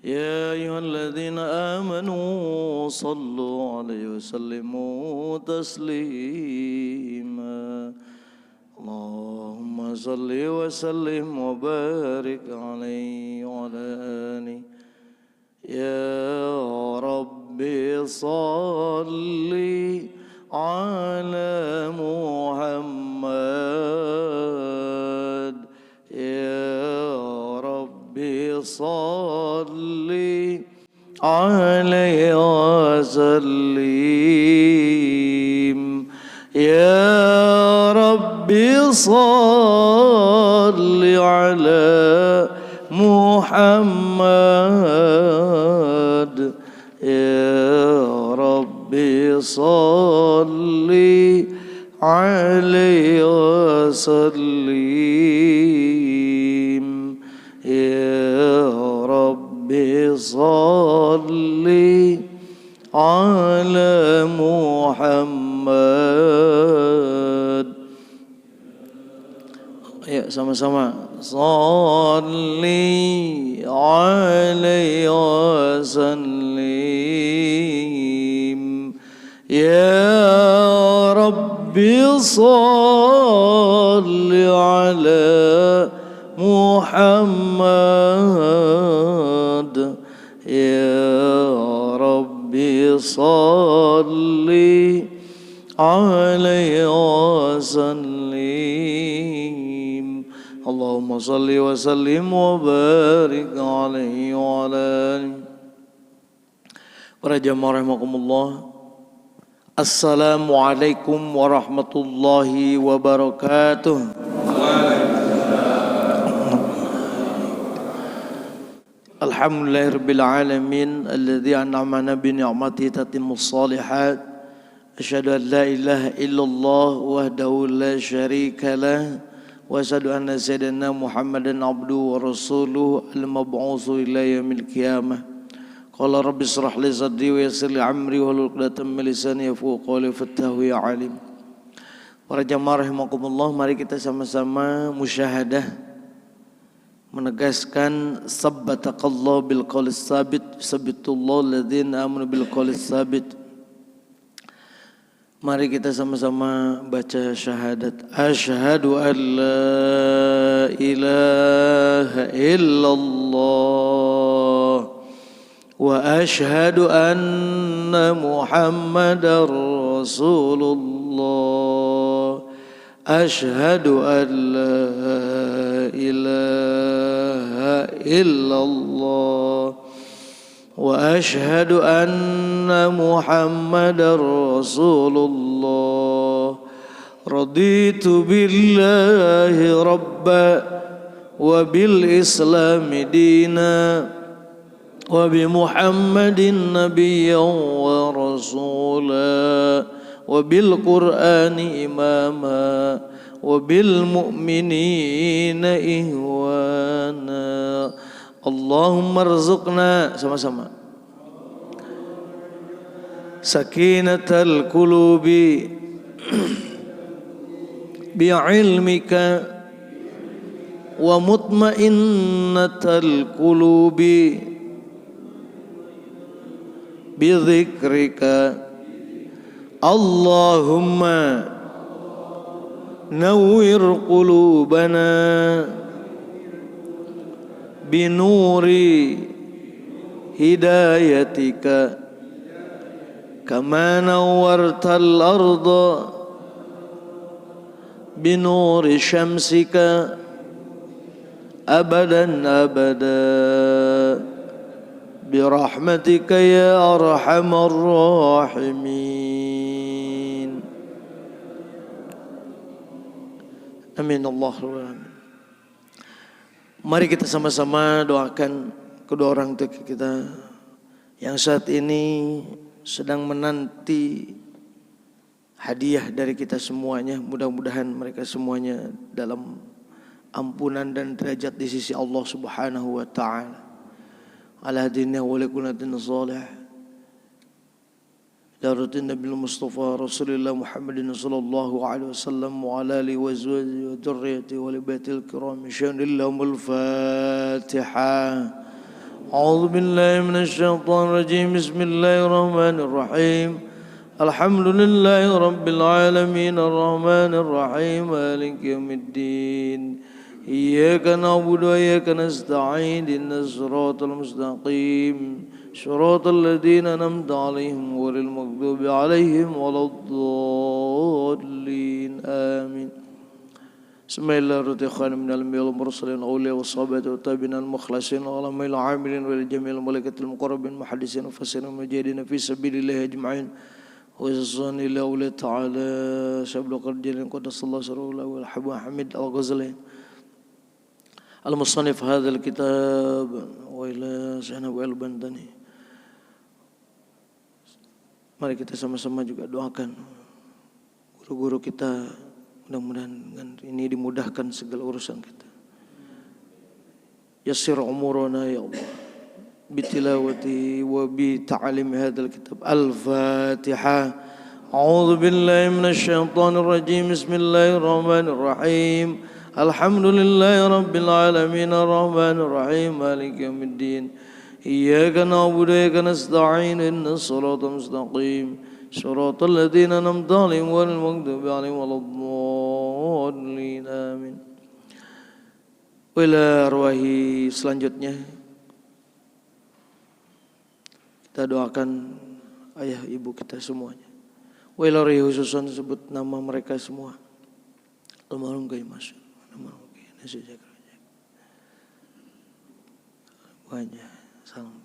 يا أيها الذين آمنوا صلوا عليه وسلموا تسليما اللهم صل وسلم وبارك عليه وعلى آله يا رب صل على محمد يا رب صل عليه وسلم يا رب صل على محمد يا رب صل عليه وسلم يا رب صل على محمد. Ya, sama-sama. Salli alaihi wasallim ya Rabbi salli ala Muhammad ya Rabbi salli alaihi wasallim Allahumma salli wa sallim wa barik alaihi wa ala alihi. Para jamaah rahimakumullah, Assalamualaikum warahmatullahi wabarakatuh. Alhamdulillahirabbil alamin alladzi an'amana bi ni'matihi tatimmus shalihat. Asyhadu an la ilaha illallah wahdahu la syarika lah wa asyhadu anna sayyidina Muhammadan abduhu wa rasuluhu al-mab'utsu ila yaumil qiyamah. Qala rabbi ishrah li sadri wa yassir li amri wahlul 'uqdatam min lisani yafqahu qawli fattahu ya alim. Para jamaah rahimakumullah, mari kita sama-sama musyahadah menegaskan sabbataqallahu bil qawlis sabit sabitullahu alladzina amanu bil qawlis sabit. Mari kita sama-sama baca syahadat. Asyhadu an la ilaha illallah wa asyhadu anna Muhammadar Rasulullah. Asyhadu an la ilaha illallah wa asyhadu anna Muhammadar Rasulullah. Raditu billahi rabba wa bil islami dina wa bi Muhammadin nabiyyan wa rasula wa bil qur'ani imama wa bil mu'minina ihwana. Allahumma rzuqna sama-sama sakinatal qulubi bi'ilmika wa mutmainnatal qulubi bi dzikrika. Allahumma nawwir qulubana binuri hidayatika kama nawwartal arda binuri syamsika abadan abada birahmatika ya arhamar rahimin. Amin Allahumma amin. Mari kita sama-sama doakan kedua orang tua kita yang saat ini sedang menanti hadiah dari kita semuanya. Mudah-mudahan mereka semuanya dalam ampunan dan derajat di sisi Allah Subhanahu wa taala. Ala hadinna wa lakunatin salih. Darutin Nabi Mustafa Rasulullah Muhammadin sallallahu alaihi wasallam wa ala alihi wa azwajihi wa dhurriyyatihi wa li baitil kiram. Syannillahumul Fatihah. أعوذ بالله من الشيطان الرجيم بسم الله الرحمن الرحيم الحمد لله رب العالمين الرحمن الرحيم مالك يوم الدين إياك نعبد وإياك نستعين اهدنا الصراط المستقيم صراط الذين أنعمت عليهم غير المغضوب عليهم ولا الضالين آمين Bismillahirrahmanirrahim minal anbiya'i wal mursalin awliya was sahabati wat tabi'in al mukhlasin wa alamil amilin wal jami'il malaikatil muqarrabin muhaddisin mufassirin mujahidin fi sabilillah ajma'in wa jazaani ila Allah ta'ala sablu qadrin qaddasallahu sirruhu wal habu hamid al-ghazali al-musannif hadzal kitab wa ila sana wa al-bandani. Mari kita sama-sama juga doakan guru-guru kita, mudah-mudahan dengan ini dimudahkan segala urusan kita. Yassir umurana ya Allah bitilawati wa bi ta'lim hadzal kitab. Al-Fatihah. A'udzu billahi minasy syaithanir rajim. Bismillahirrahmanirrahim. Alhamdulillahi rabbil alamin arrahmanir rahim maliki yaumiddin. Iyyaka na'budu wa iyyaka nasta'in ihdinas siratal mustaqim. صراط الذين أنعمت عليهم غير المغضوب عليهم ولا الضالين آمين. Ila arwahi selanjutnya kita doakan ayah ibu kita semuanya. Ila arwahi khususan sebut nama mereka semua. Almarhum Kiai Masyur, almarhum Kiai Nasi Jakarta. Wajah salam.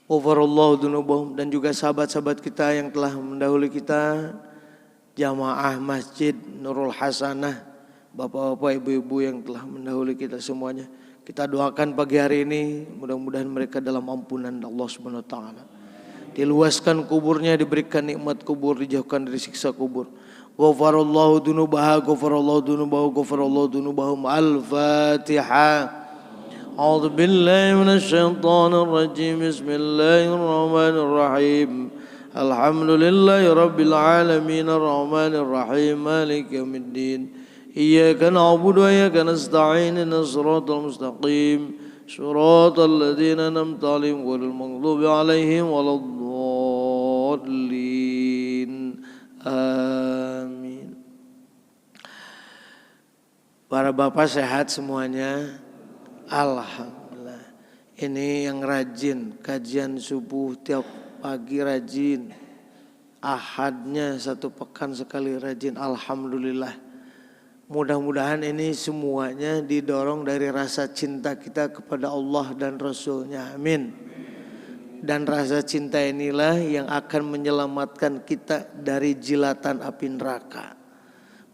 Ghafarallahu dzunubahum, dan juga sahabat-sahabat kita yang telah mendahului kita, jamaah Masjid Nurul Hasanah, bapak-bapak, ibu-ibu yang telah mendahului kita semuanya. Kita doakan pagi hari ini mudah-mudahan mereka dalam ampunan Allah Subhanahu wa taala. Diluaskan kuburnya, diberikan nikmat kubur, dijauhkan dari siksa kubur. Ghafarallahu dzunubaha, ghafarallahu dzunubahu, ghafarallahu dzunubahum. Al-Fatihah. أعوذ بالله من الشيطان الرجيم بسم الله الرحمن الرحيم الحمد لله رب العالمين الرحمن الرحيم مالك يوم الدين إياك نعبد وإياك نستعين اهدنا الصراط المستقيم صراط الذين أنعمت عليهم غير المغضوب عليهم ولا الضالين آمين. Para bapak sehat semuanya? Alhamdulillah. Ini yang rajin kajian subuh tiap pagi rajin, ahadnya satu pekan sekali rajin. Alhamdulillah. Mudah-mudahan ini semuanya didorong dari rasa cinta kita kepada Allah dan Rasulnya. Amin. Dan rasa cinta inilah yang akan menyelamatkan kita dari jilatan api neraka.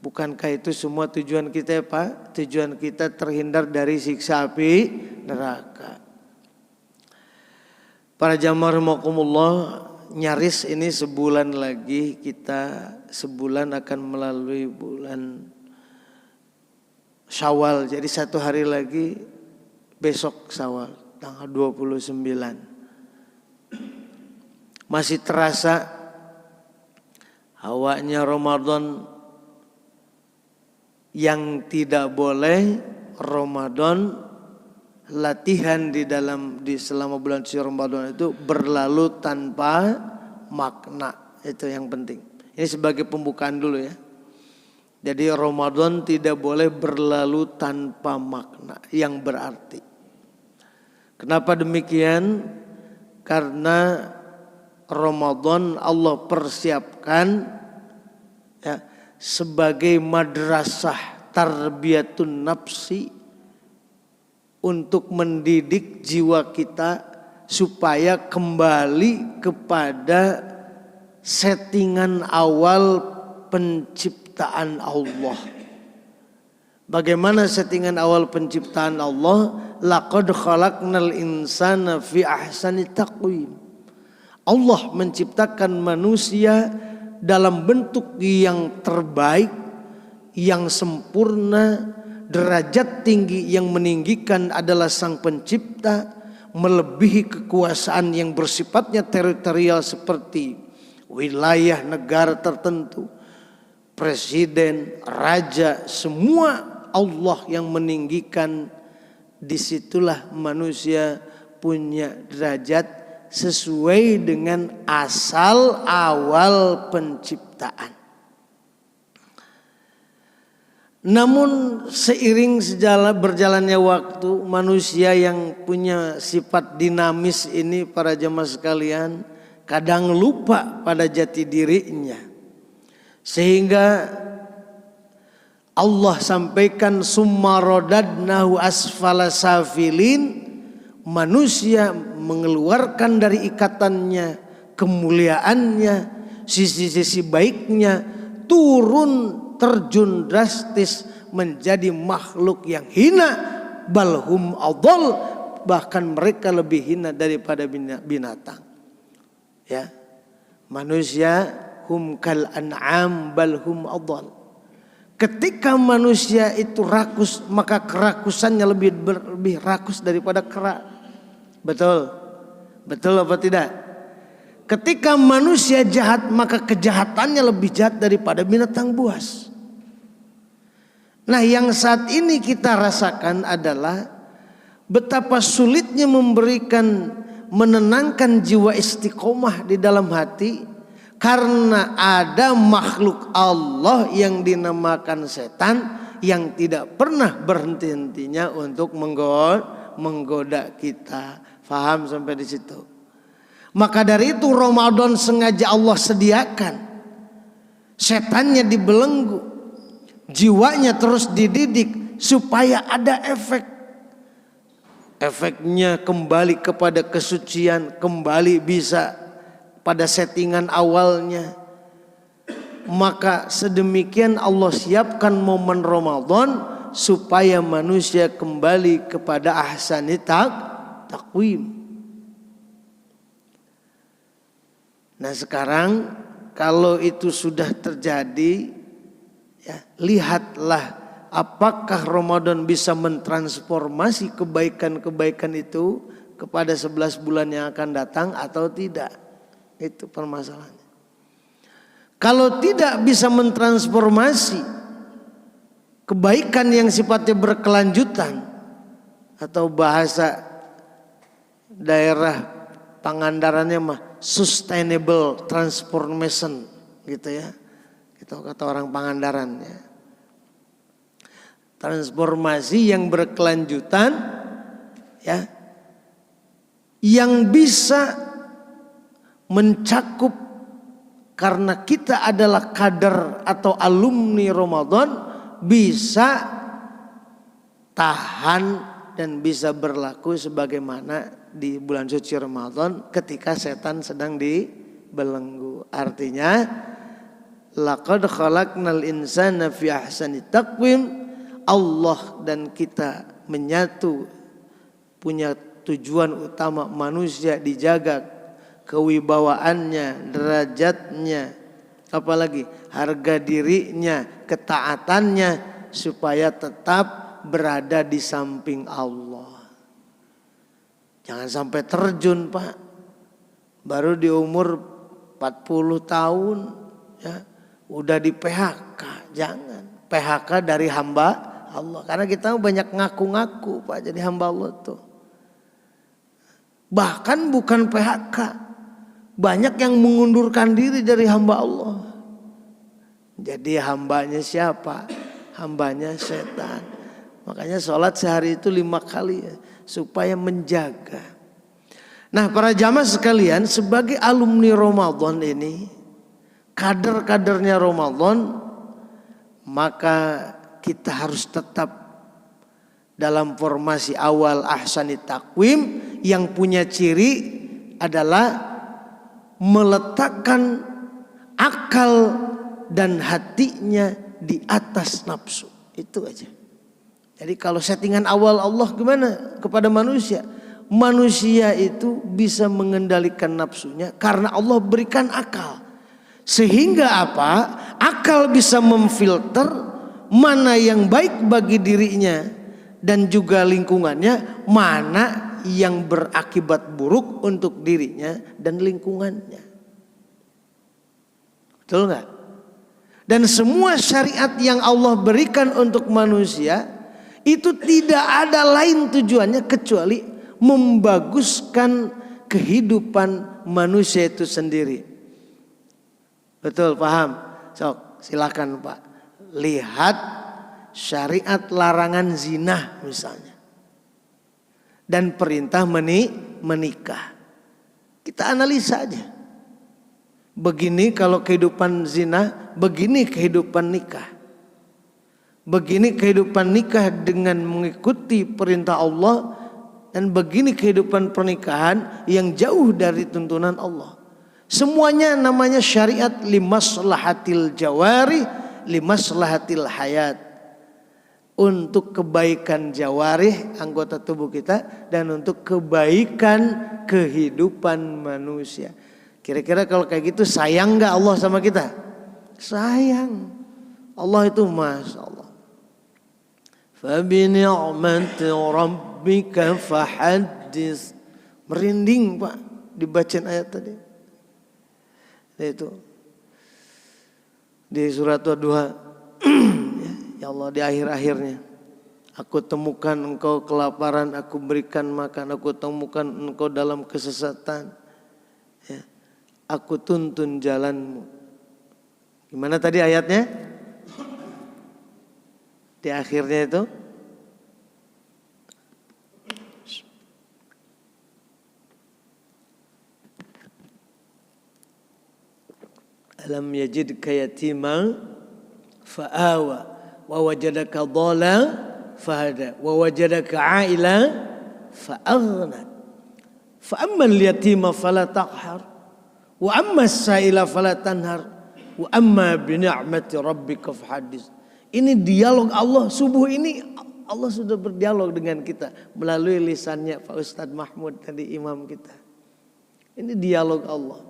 Bukankah itu semua tujuan kita ya Pak? Tujuan kita terhindar dari siksa api neraka. Para jamaah rahimakumullah, nyaris ini sebulan lagi kita akan melalui bulan Syawal. Jadi satu hari lagi besok Syawal tanggal 29. Masih terasa hawanya Ramadan. Yang tidak boleh Ramadan, latihan di selama bulan suci Ramadan itu berlalu tanpa makna. Itu yang penting. Ini sebagai pembukaan dulu ya. Jadi Ramadan tidak boleh berlalu tanpa makna yang berarti. Kenapa demikian? Karena Ramadan Allah persiapkan ya, sebagai madrasah tarbiyatun nafsi untuk mendidik jiwa kita supaya kembali kepada settingan awal penciptaan Allah. Bagaimana settingan awal penciptaan Allah? Laqad khalaqnal insana fi ahsani taqwim. Allah menciptakan manusia dalam bentuk yang terbaik, yang sempurna, derajat tinggi yang meninggikan adalah Sang Pencipta, melebihi kekuasaan yang bersifatnya teritorial seperti wilayah negara tertentu, presiden, raja, semua Allah yang meninggikan. Disitulah manusia punya derajat sesuai dengan asal awal penciptaan. Namun seiring berjalannya waktu, manusia yang punya sifat dinamis ini para jemaah sekalian kadang lupa pada jati dirinya. Sehingga Allah sampaikan summa radadnahu asfala safilin, manusia mengeluarkan dari ikatannya, kemuliaannya, sisi-sisi baiknya, turun terjun drastis menjadi makhluk yang hina, balhum adall, bahkan mereka lebih hina daripada binatang. Ya, manusia hum kal an'am balhum adall. Ketika manusia itu rakus, maka kerakusannya lebih rakus daripada kera. Betul? Betul apa tidak? Ketika manusia jahat, maka kejahatannya lebih jahat daripada binatang buas. Nah, yang saat ini kita rasakan adalah betapa sulitnya menenangkan jiwa istiqomah di dalam hati, karena ada makhluk Allah yang dinamakan setan yang tidak pernah berhenti-hentinya untuk menggoda kita. Faham sampai di situ? Maka dari itu Ramadan sengaja Allah sediakan, setannya dibelenggu, jiwanya terus dididik supaya ada efeknya kembali kepada kesucian, kembali bisa pada settingan awalnya. Maka sedemikian Allah siapkan momen Ramadan supaya manusia kembali kepada ahsani taqwim. Nah, sekarang kalau itu sudah terjadi, ya, lihatlah apakah Ramadan bisa mentransformasi kebaikan-kebaikan itu kepada 11 bulan yang akan datang atau tidak. Itu permasalahannya. Kalau tidak bisa mentransformasi kebaikan yang sifatnya berkelanjutan, atau bahasa daerah Pangandarannya mah sustainable transformation gitu ya. Itu kata orang Pangandaran ya. Transformasi yang berkelanjutan ya, yang bisa mencakup, karena kita adalah kader atau alumni Ramadan, bisa tahan dan bisa berlaku sebagaimana di bulan suci Ramadan ketika setan sedang dibelenggu. Artinya laqad khalaqnal insana fi ahsani taqwim. Allah dan kita menyatu, punya tujuan utama manusia dijaga kewibawaannya, derajatnya, apalagi harga dirinya, ketaatannya, supaya tetap berada di samping Allah. Jangan sampai terjun, Pak. Baru di umur 40 tahun ya, udah di PHK. Jangan. PHK dari hamba Allah. Karena kita banyak ngaku-ngaku, Pak, jadi hamba Allah tuh. Bahkan bukan PHK. Banyak yang mengundurkan diri dari hamba Allah. Jadi hambanya siapa? Hambanya setan. Makanya sholat sehari itu 5 kali ya, supaya menjaga. Nah, para jamaah sekalian, sebagai alumni Ramadan ini, kader-kadernya Ramadan, maka kita harus tetap dalam formasi awal ahsani taqwim, yang punya ciri adalah meletakkan akal dan hatinya di atas nafsu. Itu aja. Jadi kalau settingan awal Allah gimana kepada manusia? Manusia itu bisa mengendalikan nafsunya karena Allah berikan akal. Sehingga apa? Akal bisa memfilter mana yang baik bagi dirinya dan juga lingkungannya, mana yang berakibat buruk untuk dirinya dan lingkungannya. Betul nggak? Dan semua syariat yang Allah berikan untuk manusia itu tidak ada lain tujuannya kecuali membaguskan kehidupan manusia itu sendiri. Betul, paham? Sok, silakan Pak. Lihat syariat larangan zina misalnya. Dan perintah menikah. Kita analisa aja. Begini kalau kehidupan zina, begini kehidupan nikah. Begini kehidupan nikah dengan mengikuti perintah Allah, dan begini kehidupan pernikahan yang jauh dari tuntunan Allah. Semuanya namanya syariat limaslahatil jawari, limaslahatil hayat. Untuk kebaikan jawarih, anggota tubuh kita, dan untuk kebaikan kehidupan manusia. Kira-kira kalau kayak gitu sayang gak Allah sama kita? Sayang. Allah itu Masya Allah. Fabini'mati rabbika fahaddis. Merinding Pak dibacain ayat tadi. Itu di surat Ad-Duha. Ya Allah, di akhir-akhirnya, aku temukan engkau kelaparan, aku berikan makan. Aku temukan engkau dalam kesesatan, ya, aku tuntun jalanmu. Gimana tadi ayatnya? Di akhirnya itu, alam yajidka yatima fa'awa wa wajadaka dhalan fahada wa wajadaka aila fa'aghna fa ammal yatima fala taqhar wa amma as-sa'ila fala tanhar wa amma bi ni'mati rabbika fahaddits. Ini dialog Allah. Subuh ini Allah sudah berdialog dengan kita melalui lisannya Pak Ustadz Mahmud tadi, imam kita. Ini dialog Allah.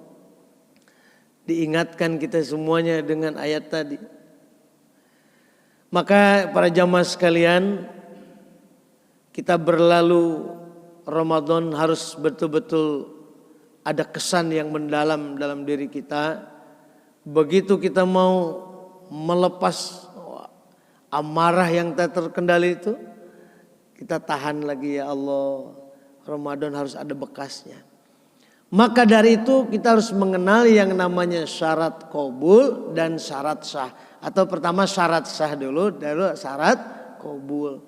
Diingatkan kita semuanya dengan ayat tadi. Maka para jamaah sekalian, kita berlalu Ramadan harus betul-betul ada kesan yang mendalam dalam diri kita. Begitu kita mau melepas amarah yang tak terkendali itu, kita tahan lagi, ya Allah, Ramadan harus ada bekasnya. Maka dari itu kita harus mengenal yang namanya syarat qabul dan syarat sah. Atau pertama syarat sah dulu syarat qabul.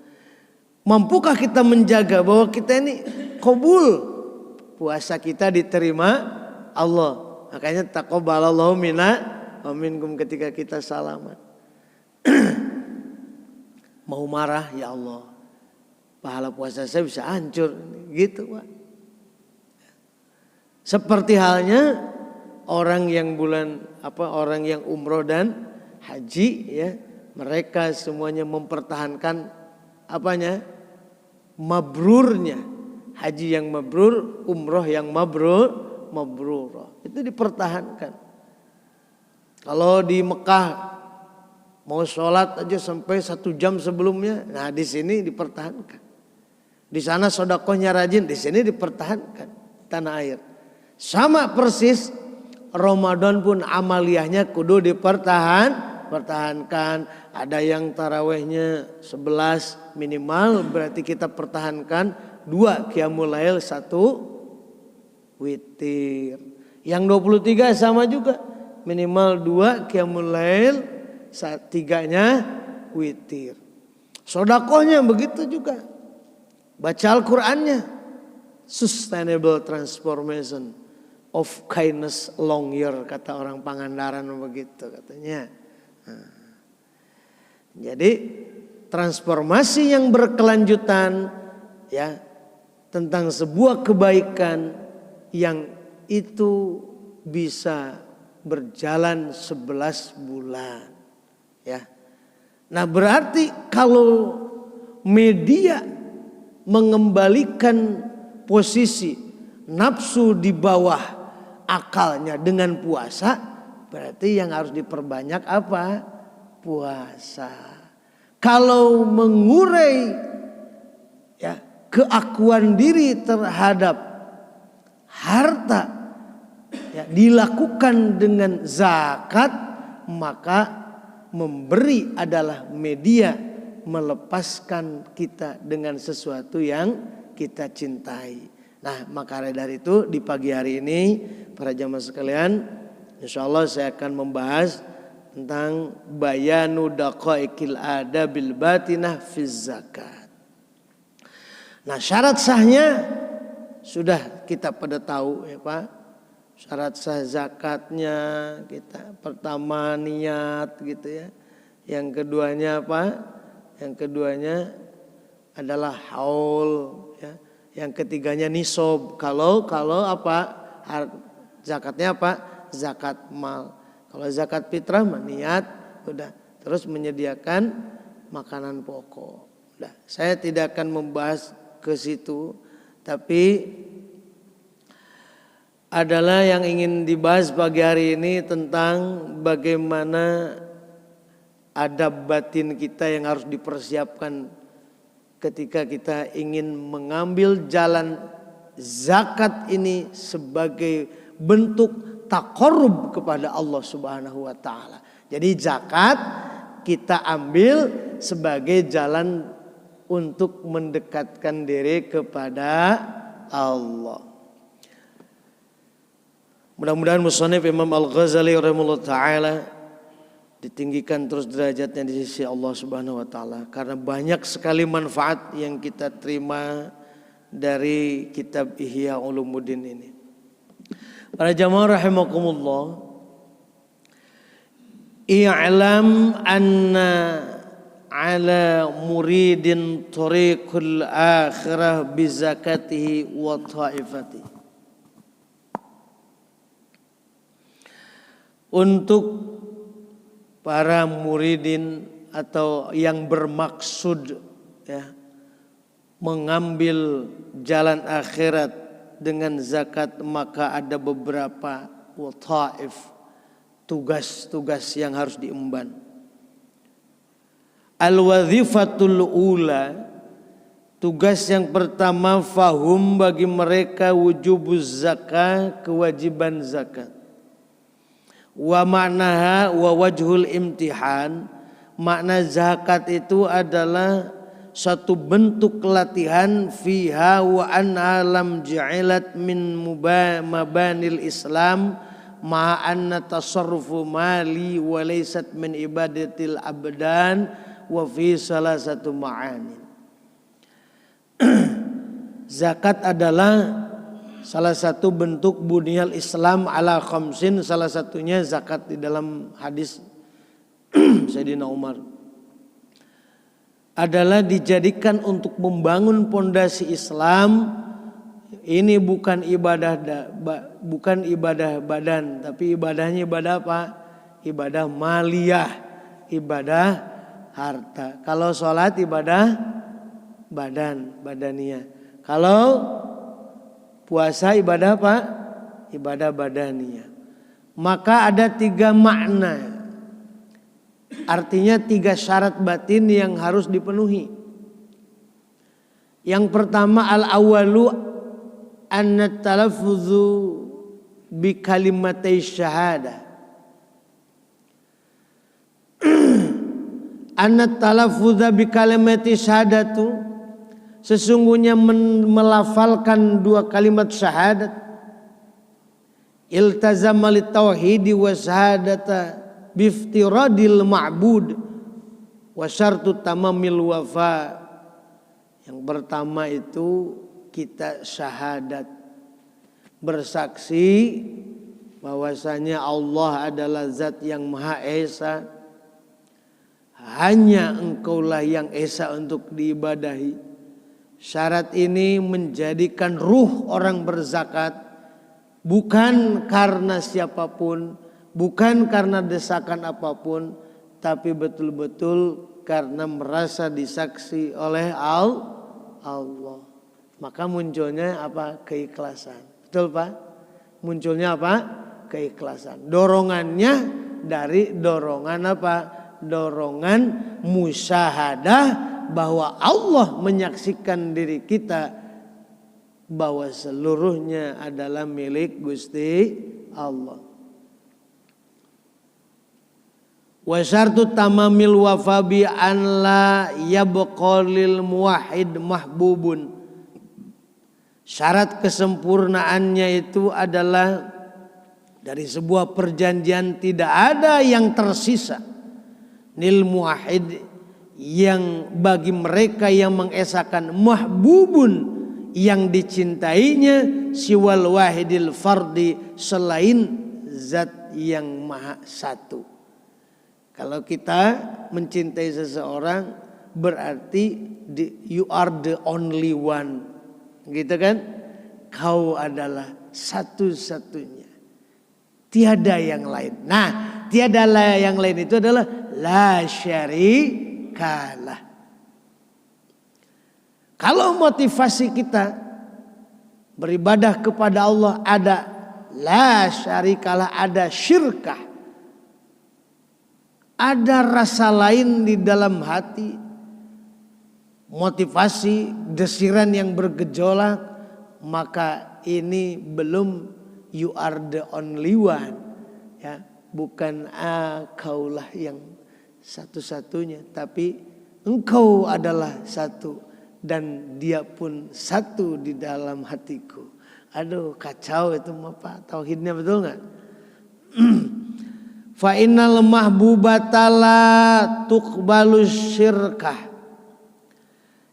Mampukah kita menjaga bahwa kita ini qabul, puasa kita diterima Allah. Makanya taqabbalallahu minna wa minkum ketika kita salaman. Mau marah, ya Allah, pahala puasa saya bisa hancur gitu Pak. Seperti halnya orang yang orang yang umroh dan haji, ya, mereka semuanya mempertahankan apanya? Mabrurnya. Haji yang mabrur, umroh yang mabrur. Itu dipertahankan. Kalau di Mekah mau sholat aja sampai 1 jam sebelumnya, nah di sini dipertahankan. Di sana sedekahnya rajin, di sini dipertahankan tanah air. Sama persis Ramadan pun amaliyahnya kudu dipertahankan. Ada yang tarawehnya 11 minimal, berarti kita pertahankan 2 qiyamul lail, 1 witir. Yang 23 sama juga, minimal 2 qiyamul lail, 3-nya witir. Sedekahnya begitu juga. Baca Al-Qur'annya, sustainable transformation of kindness long year, kata orang Pangandaran begitu katanya. Jadi transformasi yang berkelanjutan, ya, tentang sebuah kebaikan yang itu bisa berjalan 11 bulan, ya. Nah, berarti kalau media mengembalikan posisi nafsu di bawah akalnya dengan puasa, berarti yang harus diperbanyak apa? Puasa. Kalau mengurai, ya, keakuan diri terhadap harta, ya, dilakukan dengan zakat, maka memberi adalah media melepaskan kita dengan sesuatu yang kita cintai. Nah, maka dari itu di pagi hari ini para jamaah sekalian, insyaallah saya akan membahas tentang bayanu daqaiqil adabil batinah fi zakat. Nah, syarat sahnya sudah kita pada tahu ya Pak. Syarat sah zakatnya kita pertama niat gitu ya. Yang keduanya apa? Yang keduanya adalah haul ya. Yang ketiganya nisab. Kalau apa? Zakatnya apa? Zakat mal. Kalau zakat fitrah niat udah, terus menyediakan makanan pokok. Udah, saya tidak akan membahas ke situ, tapi adalah yang ingin dibahas pagi hari ini tentang bagaimana adab batin kita yang harus dipersiapkan ketika kita ingin mengambil jalan zakat ini sebagai bentuk taqarrub kepada Allah Subhanahu wa taala. Jadi zakat kita ambil sebagai jalan untuk mendekatkan diri kepada Allah. Mudah-mudahan musannif Imam Al-Ghazali rahimahullah ta'ala ditinggikan terus derajatnya di sisi Allah Subhanahu wa ta'ala. Karena banyak sekali manfaat yang kita terima dari kitab Ihya Ulumuddin ini. Para jamaah rahimakumullah, i'lam anna ala muridin tariqul akhirah bizakatihi wa ta'ifatihi. Untuk para muridin atau yang bermaksud ya, mengambil jalan akhirat dengan zakat, maka ada beberapa wataif, tugas-tugas yang harus diemban. Al-wazifatul ula, tugas yang pertama, fahum bagi mereka wujubuz zakat, kewajiban zakat. Wa maknaha wa wajhul imtihan, makna zakat itu adalah satu bentuk latihan fiha wa anha lam ja'ilat min mabanil Islam ma anna tasarrufu mali wa laysat min ibadatil abdan wa fi salah satu ma'ani. Zakat adalah salah satu bentuk bunyal Islam ala khamsin, salah satunya zakat di dalam hadis Sayyidina Umar adalah dijadikan untuk membangun pondasi Islam. Ini bukan ibadah badan, tapi ibadahnya ibadah apa? Ibadah maliyah, ibadah harta. Kalau sholat ibadah badaniyah. Kalau puasa ibadah apa? Ibadah badaniyah. Maka ada 3 makna. Artinya 3 syarat batin yang harus dipenuhi. Yang pertama, al-awwalu anna talaffuzu bi kalimatai syahadah. Anna talaffuza bi kalimati syahadatu, sesungguhnya melafalkan 2 kalimat syahadat, iltazama lit tauhidi wa syahadata biftiradil ma'bud wa syartu tamamil wafa. Yang pertama itu kita syahadat, bersaksi bahwasanya Allah adalah zat yang maha esa, hanya engkaulah yang esa untuk diibadahi. Syarat ini menjadikan ruh orang berzakat bukan karena siapapun, bukan karena desakan apapun, tapi betul-betul karena merasa disaksi oleh Allah. Maka munculnya apa? Keikhlasan. Betul Pak? Munculnya apa? Keikhlasan. Dorongannya dari dorongan apa? Dorongan musyahadah, bahwa Allah menyaksikan diri kita bahwa seluruhnya adalah milik Gusti Allah. Wa syartu tamamil wafabi an la yabqalil muwahhid mahbubun. Syarat kesempurnaannya itu adalah dari sebuah perjanjian tidak ada yang tersisa lil muwahhid yang bagi mereka yang mengesahkan mahbubun yang dicintainya siwal wahidil fardi selain zat yang maha satu. Kalau kita mencintai seseorang berarti you are the only one, gitu kan? Kau adalah satu-satunya, tiada yang lain. Nah, tiada yang lain itu adalah la syarikalah. Kalau motivasi kita beribadah kepada Allah ada la syarikalah, ada syirkah, ada rasa lain di dalam hati, motivasi, desiran yang bergejolak, maka ini belum you are the only one, ya, bukan kaulah yang satu-satunya, tapi engkau adalah satu dan dia pun satu di dalam hatiku. Aduh, kacau itu Pak tauhidnya, betul nggak? Fa innal mahbubata la tuqbalu syirkah.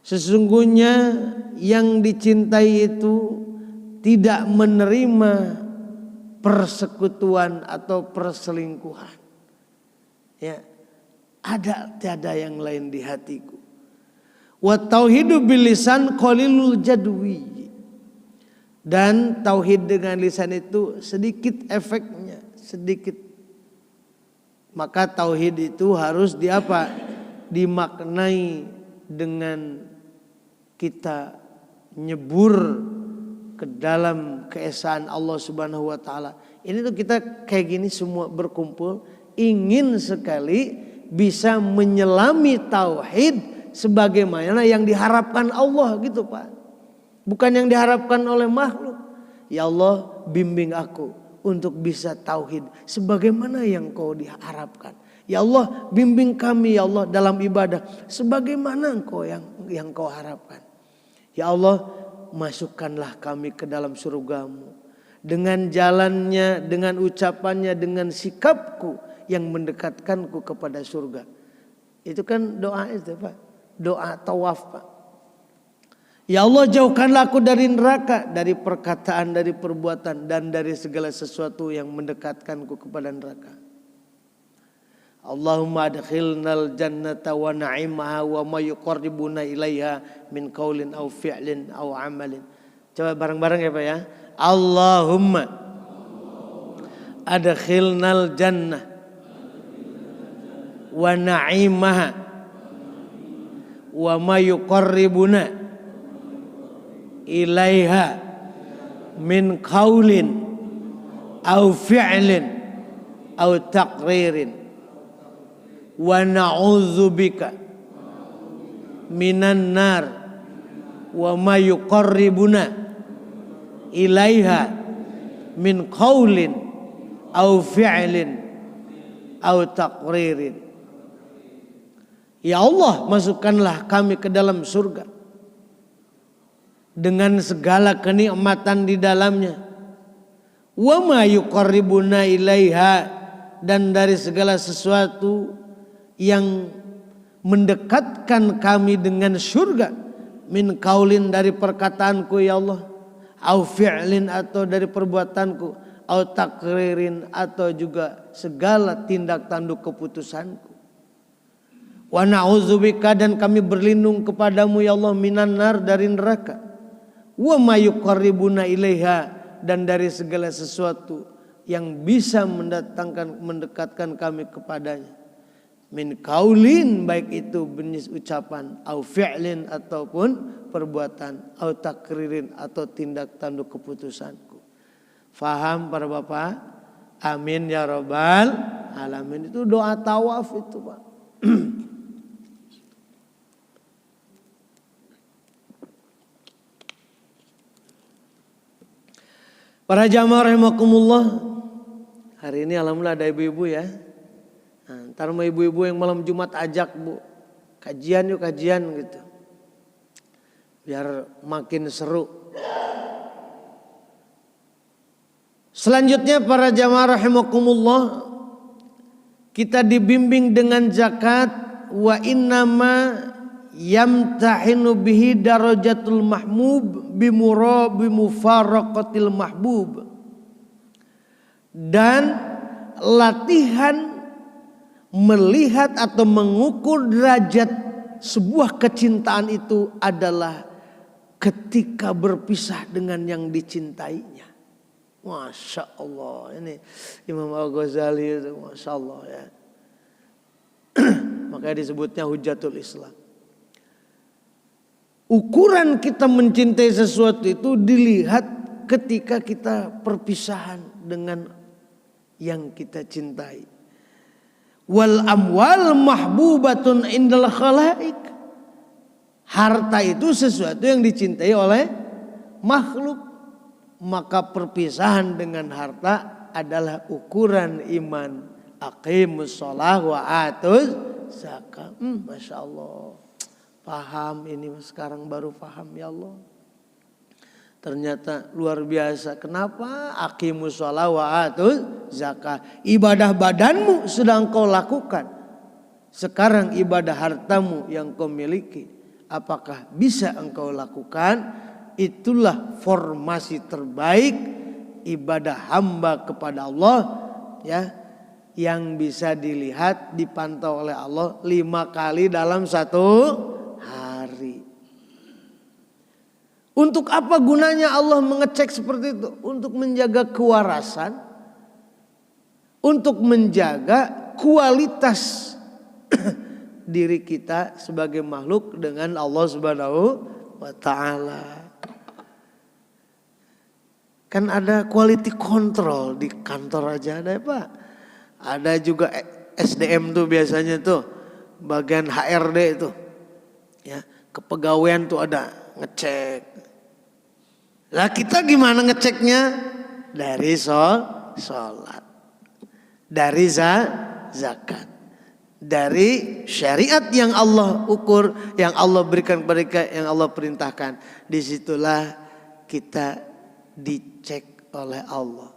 Sesungguhnya yang dicintai itu tidak menerima persekutuan atau perselingkuhan. Ya, tiada yang lain di hatiku. Wa tauhidu bil lisan qalilul jadwi. Dan tauhid dengan lisan itu sedikit efeknya, sedikit. Maka tauhid itu harus dimaknai dengan kita nyebur ke dalam keesaan Allah Subhanahu wa taala. Ini tuh kita kayak gini semua berkumpul ingin sekali bisa menyelami tauhid sebagaimana yang diharapkan Allah, gitu Pak. Bukan yang diharapkan oleh makhluk. Ya Allah, bimbing aku untuk bisa tauhid sebagaimana yang Kau diharapkan. Ya Allah, bimbing kami ya Allah dalam ibadah sebagaimana Engkau yang Kau harapkan. Ya Allah, masukkanlah kami ke dalam surgamu dengan jalannya, dengan ucapannya, dengan sikapku yang mendekatkanku kepada surga. Itu kan doa itu Pak. Doa tawaf Pak. Ya Allah, jauhkanlah aku dari neraka, dari perkataan, dari perbuatan, dan dari segala sesuatu yang mendekatkanku kepada neraka. Allahumma adkhilnal jannata wa na'imaha wa ma yuqarribuna ilaiha min qaulin aw fi'lin aw amalin. Coba bareng-bareng ya Pak ya. Allahumma adkhilnal jannah wa na'imaha wa ma yuqarribuna ilaiha min qaulin aw fi'lin aw taqririn wa na'udzubika minan nar wa ma yuqarribuna ilaiha min qaulin aw fi'lin aw taqririn. Ya Allah, masukkanlah kami ke dalam surga dengan segala kenikmatan di dalamnya. Wa ma yuqarribuna ilaiha, dan dari segala sesuatu yang mendekatkan kami dengan surga. Min qaulin, dari perkataanku ya Allah, au fi'lin, atau dari perbuatanku, au taqririn, atau juga segala tindak tanduk keputusanku. Wa na'udzubika, dan kami berlindung kepadamu ya Allah, minan nar, dari neraka. Wa ma yuqarribuna ilaiha, dan dari segala sesuatu yang bisa mendekatkan kami kepadanya. Min qaulin, baik itu jenis ucapan, au fi'lin, ataupun perbuatan, au takririn, atau tindak tanduk keputusanku. Faham para bapak? Amin ya rabbal alamin. Itu doa tawaf itu Pak. Para jamaah rahimakumullah, hari ini alhamdulillah ada ibu-ibu ya. Nah, ntar sama ibu-ibu yang malam Jumat ajak, Bu, kajian yuk kajian gitu. Biar makin seru. Selanjutnya para jamaah rahimakumullah, kita dibimbing dengan zakat. Wa innama yamtahinu bihi darajatul mahmub bimufaraqatil mahbub. Dan latihan melihat atau mengukur derajat sebuah kecintaan itu adalah ketika berpisah dengan yang dicintainya. Masya Allah, ini Imam Al-Ghazali itu Masya Allah ya. Makanya disebutnya Hujjatul Islam. Ukuran kita mencintai sesuatu itu dilihat ketika kita perpisahan dengan yang kita cintai. Wal amwal mahbubatun indal khalaik. Harta itu sesuatu yang dicintai oleh makhluk. Maka perpisahan dengan harta adalah ukuran iman. Aqimus shalah wa atuz zakat. Masya Allah. Paham ini sekarang baru paham ya Allah. Ternyata luar biasa. Kenapa? Aqimus shalah wa atuz zakat. Ibadah badanmu sedang kau lakukan. Sekarang ibadah hartamu yang kau miliki, apakah bisa engkau lakukan? Itulah formasi terbaik ibadah hamba kepada Allah ya, yang bisa dilihat dipantau oleh Allah 5 kali dalam 1 hari. Untuk apa gunanya Allah mengecek seperti itu? Untuk menjaga kewarasan, untuk menjaga kualitas diri kita sebagai makhluk dengan Allah Subhanahu wa taala. Kan ada quality control di kantor aja ada ya Pak. Ada juga SDM tuh biasanya tuh bagian HRD itu. Ya, kepegawaian tuh ada ngecek. Lah kita gimana ngeceknya? Dari sholat. Dari zakat. Dari syariat yang Allah ukur, yang Allah berikan kepada kita, yang Allah perintahkan. Disitulah kita dicek oleh Allah.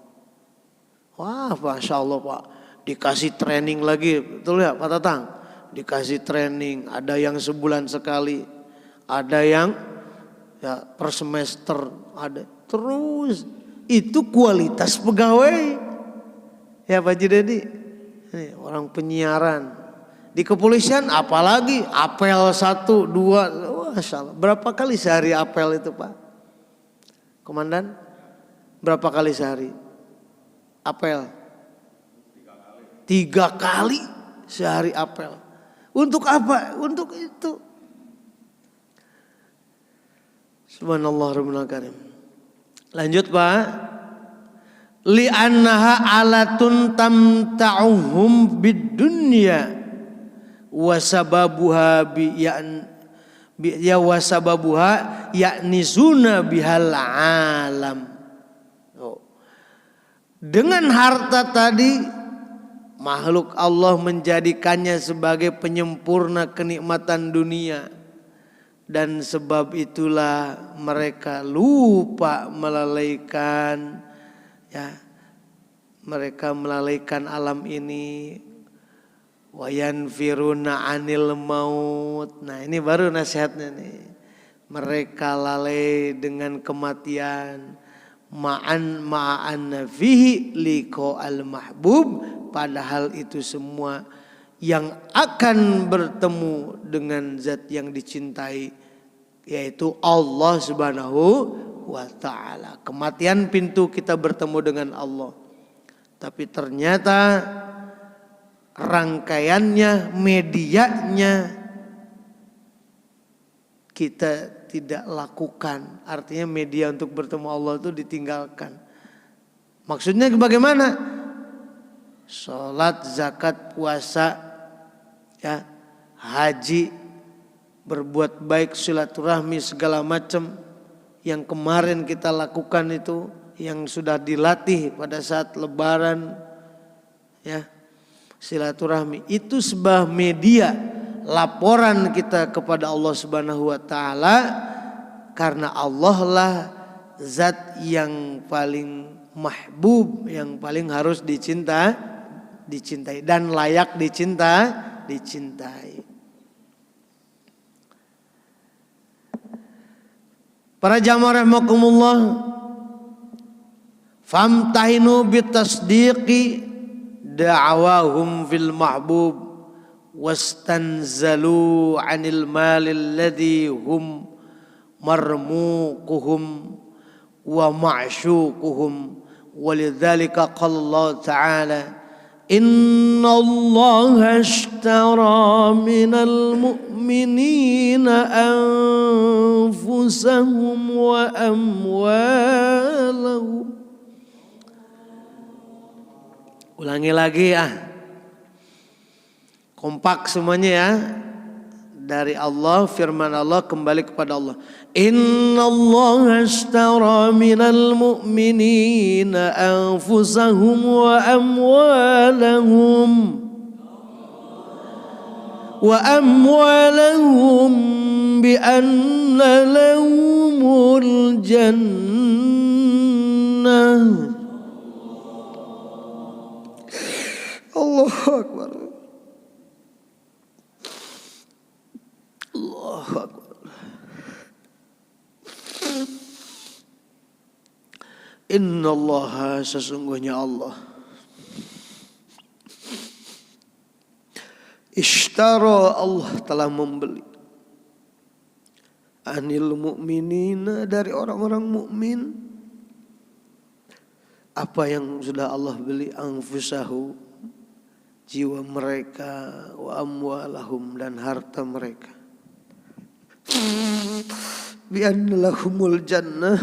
Wah, Masya Allah Pak. Dikasih training lagi, betul ya Pak Tatang? Dikasih training, ada yang sebulan sekali, ada yang ya per semester, ada terus. Itu kualitas pegawai. Ya Pak Jidedi, orang penyiaran. Di kepolisian apalagi apel 1, 2, Masya Allah. Berapa kali sehari apel itu Pak? Komandan? Berapa kali sehari? Apel? 3 kali sehari apel. Untuk apa? Untuk itu. Subhanallah rabbul karim. Lanjut Pak. Li'annaha alatun tamta'uhum bid-dunya wa sababuha wasababuha yaknizuna bihal alam. Dengan harta tadi makhluk Allah menjadikannya sebagai penyempurna kenikmatan dunia. Dan sebab itulah mereka lupa melalaikan ya, mereka melalaikan alam ini. Wayanfiruna anil maut. Nah ini baru nasihatnya nih. Mereka lalai dengan kematian. Ma'an fihi liqa al mahbub. Padahal itu semua yang akan bertemu dengan zat yang dicintai, yaitu Allah Subhanahu wa ta'ala. Kematian pintu kita bertemu dengan Allah. Tapi ternyata rangkaiannya, medianya kita tidak lakukan. Artinya media untuk bertemu Allah itu ditinggalkan. Maksudnya bagaimana? Sholat, zakat, puasa, ya, haji, berbuat baik, silaturahmi, segala macam yang kemarin kita lakukan itu, yang sudah dilatih pada saat Lebaran, ya. Silaturahmi itu sebuah media laporan kita kepada Allah Subhanahu wa taala, karena Allah lah zat yang paling mahbub, yang paling harus dicintai dan layak dicintai. Para jamaah rahimakumullah, famtahinu bitasdiqi da'awahum fil mahbub wastanzalu 'anil malil ladzi hum marmuquhum wa ma'syuquhum. Walidzalika qala Allah ta'ala, innallaha ashtara minal mu'minina anfusahum wa amwalahum. Ulangi lagi ya. Kompak semuanya ya. Dari Allah, firman Allah kembali kepada Allah. Innallaha ashtara minal mu'minina anfusahum wa amwalahum bi anna lahumul jannah. Allahu Akbar. Allahu Akbar. Innallaha, sesungguhnya Allah, ishtara, Allah telah membeli, anil mu'minina, dari orang-orang mukmin. Apa yang sudah Allah beli? Anfusahu, jiwa mereka, wa amwalahum, dan harta mereka. Bi anna lahumul jannah,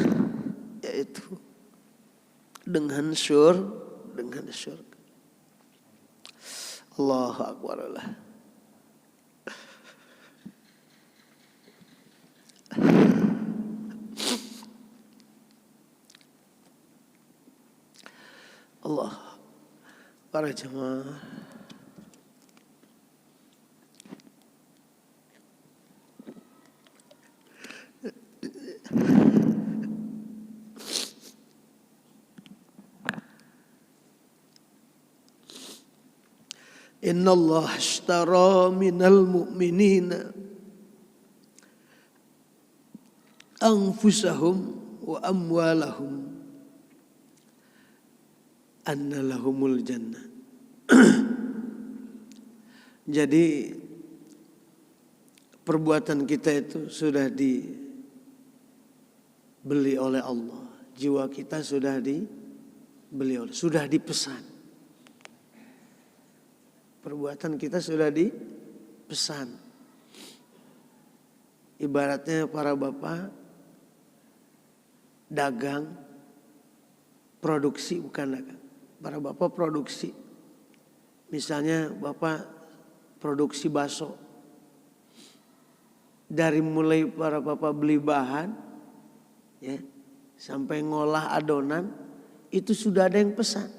yaitu dengan surga. Allahu Akbar. Allah, para jemaah, innallaha ashtara minal mu'minina anfusahum wa amwalahum anna lahumul jannah. Jadi perbuatan kita itu sudah dibeli oleh Allah. Jiwa kita sudah dibeli oleh, sudah dipesan. Perbuatan kita sudah dipesan. Ibaratnya para bapak dagang, produksi, bukan dagang. Para bapak produksi. Misalnya bapak produksi bakso. Dari mulai para bapak beli bahan, ya, sampai ngolah adonan, itu sudah ada yang pesan.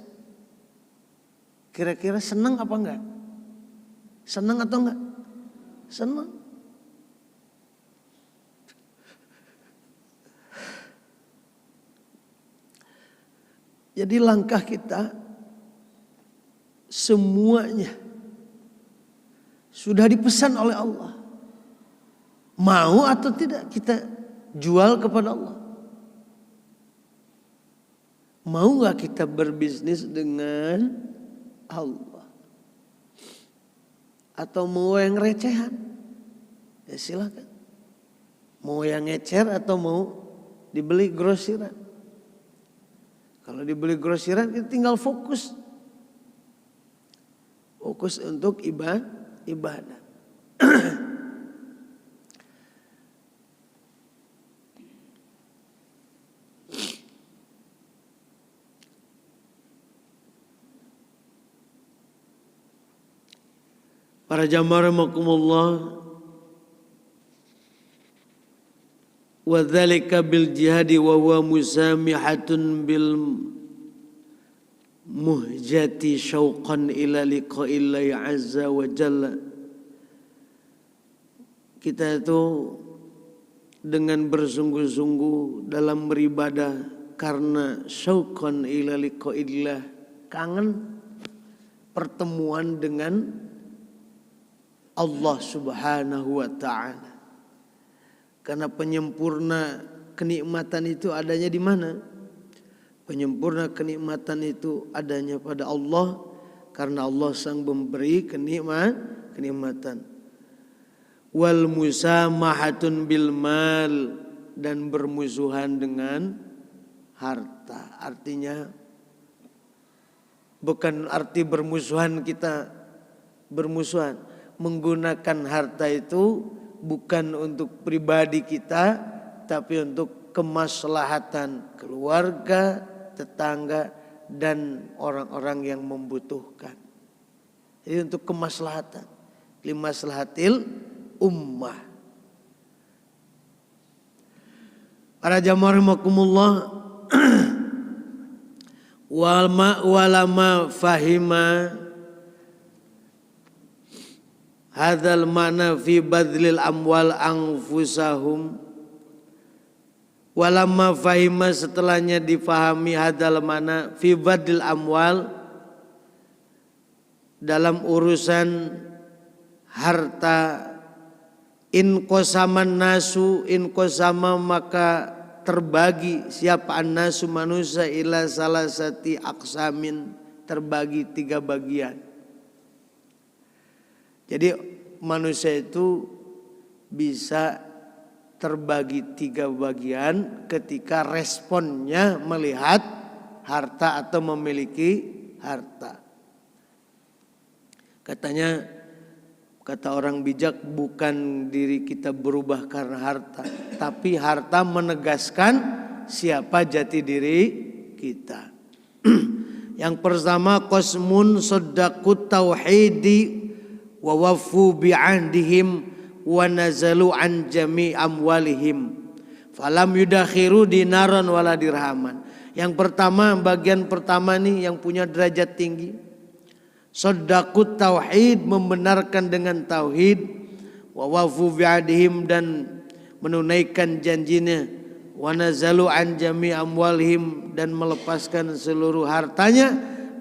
Kira-kira senang apa enggak? Senang atau enggak? Senang. Jadi langkah kita semuanya sudah dipesan oleh Allah. Mau atau tidak kita jual kepada Allah. Mau gak kita berbisnis dengan Allah? Atau mau yang recehan? Ya silakan. Mau yang ngecer atau mau dibeli grosiran? Kalau dibeli grosiran kita tinggal fokus. Fokus untuk ibadah. Para jamaah rahimakumullah, wa dzalika bil jihadi wa huwa musamihatun bil muhjati syauqan ila liqa'illahi azza wa jalla. Kita itu dengan bersungguh-sungguh dalam beribadah karena syauqan ila liqa'illah, kangen pertemuan dengan Allah Subhanahu wa taala. Karena penyempurna kenikmatan itu adanya di mana? Penyempurna kenikmatan itu adanya pada Allah, karena Allah sang memberi kenikmatan. Wal musamahatun bil mal, dan bermusuhan dengan harta. Artinya bukan arti bermusuhan kita bermusuhan, menggunakan harta itu bukan untuk pribadi kita, tapi untuk kemaslahatan keluarga, tetangga, dan orang-orang yang membutuhkan. Jadi untuk kemaslahatan, limaslahatil ummah. Para jamaah rahimakumullah, walama fahima hadzal mana fi badlil amwal anfusahum. Walamma fahima, setelahnya difahami, hadzal mana fi badlil amwal, dalam urusan harta. In qasaman nasu, in qasama maka terbagi siapa an-nasu manusia ila salasati aqsamin, terbagi 3 bagian. Jadi manusia itu bisa terbagi 3 bagian ketika responnya melihat harta atau memiliki harta. Kata orang bijak, bukan diri kita berubah karena harta, tapi harta menegaskan siapa jati diri kita. Yang pertama, qasmun saddaqut tauhidi wa wafu bi'ahdihim wa nazalu an jami' amwalihim falam yudakhiru dinaran wala dirhaman. Yang pertama, bagian pertama nih yang punya derajat tinggi. Saddaqut tauhid, membenarkan dengan tauhid, wa wafu bi'ahdihim, dan menunaikan janjinya, wa nazalu an jami' amwalihim, dan melepaskan seluruh hartanya,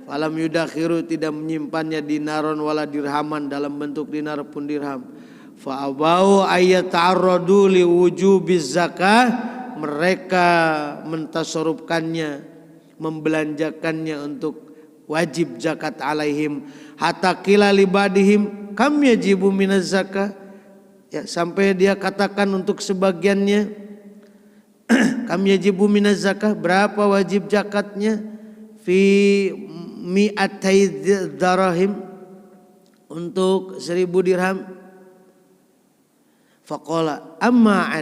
falam yudakhiru, tidak menyimpannya dinaron wala dirhaman, dalam bentuk dinar pun dirham. Fa abau ayata'arradu li wujubiz zakah, mereka mentasarrufkannya, membelanjakannya untuk wajib zakat alaihim. Hatta qila libadihim kam yajibu minaz zakah, ya, sampai dia katakan untuk sebagiannya kam yajibu minaz zakah, berapa wajib zakatnya, fi mi'atai darahim, untuk 1000 dirham. Faqala amma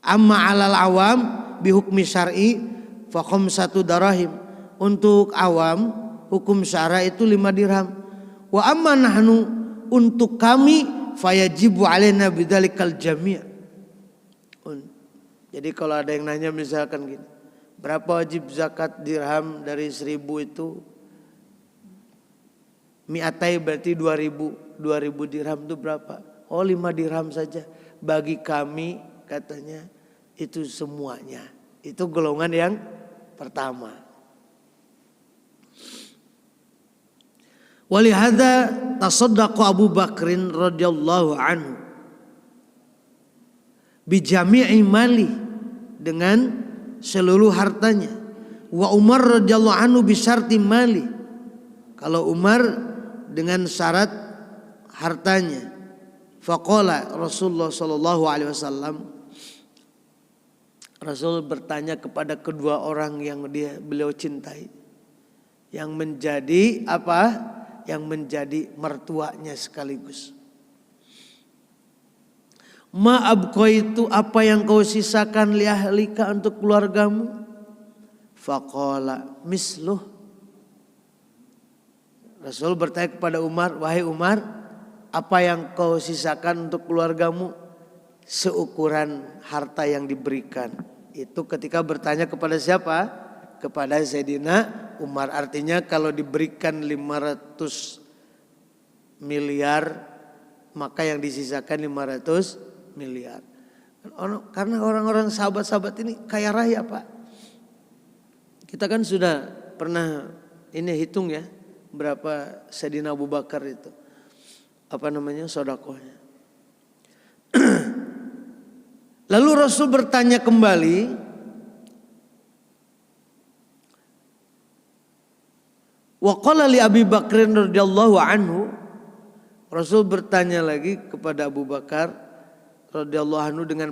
alal awam bihukmi syar'i fa khamsatu darahim, untuk awam hukum syara itu 5 dirham. Wa amma nahnu, untuk kami, fayajibu alaina bidzalikal jami'. Jadi kalau ada yang nanya misalkan gini, berapa wajib zakat dirham dari 1000 itu? Mi'atai berarti 2000 dirham itu berapa? Oh 5 dirham saja. Bagi kami, katanya, itu semuanya. Itu golongan yang pertama. Walihada tasaddaqa Abu Bakrin radhiyallahu anhu bijami'i mali, dengan seluruh hartanya. Wa Umar radhiyallahu anhu bisyarti mali, kalau Umar dengan syarat hartanya. Faqala Rasulullah sallallahu alaihi wasallam, Rasul bertanya kepada kedua orang yang beliau cintai, yang menjadi apa? Yang menjadi mertuanya sekaligus. Ma abqaitu, apa yang kau sisakan li ahlika, untuk keluargamu? Faqala misluh. Rasul bertanya kepada Umar, wahai Umar, apa yang kau sisakan untuk keluargamu? Seukuran harta yang diberikan. Itu ketika bertanya kepada siapa? Kepada Sayyidina Umar. Artinya kalau diberikan 500 miliar maka yang disisakan 500 miliar. Karena orang-orang sahabat-sahabat ini kaya raya Pak. Kita kan sudah pernah ini hitung ya, berapa Sayyidina Abu Bakar itu sedekahnya. Lalu Rasul bertanya kembali, wa qala li Abi Bakrin radhiyallahu anhu, Rasul bertanya lagi kepada Abu Bakar radhiyallahu anhu dengan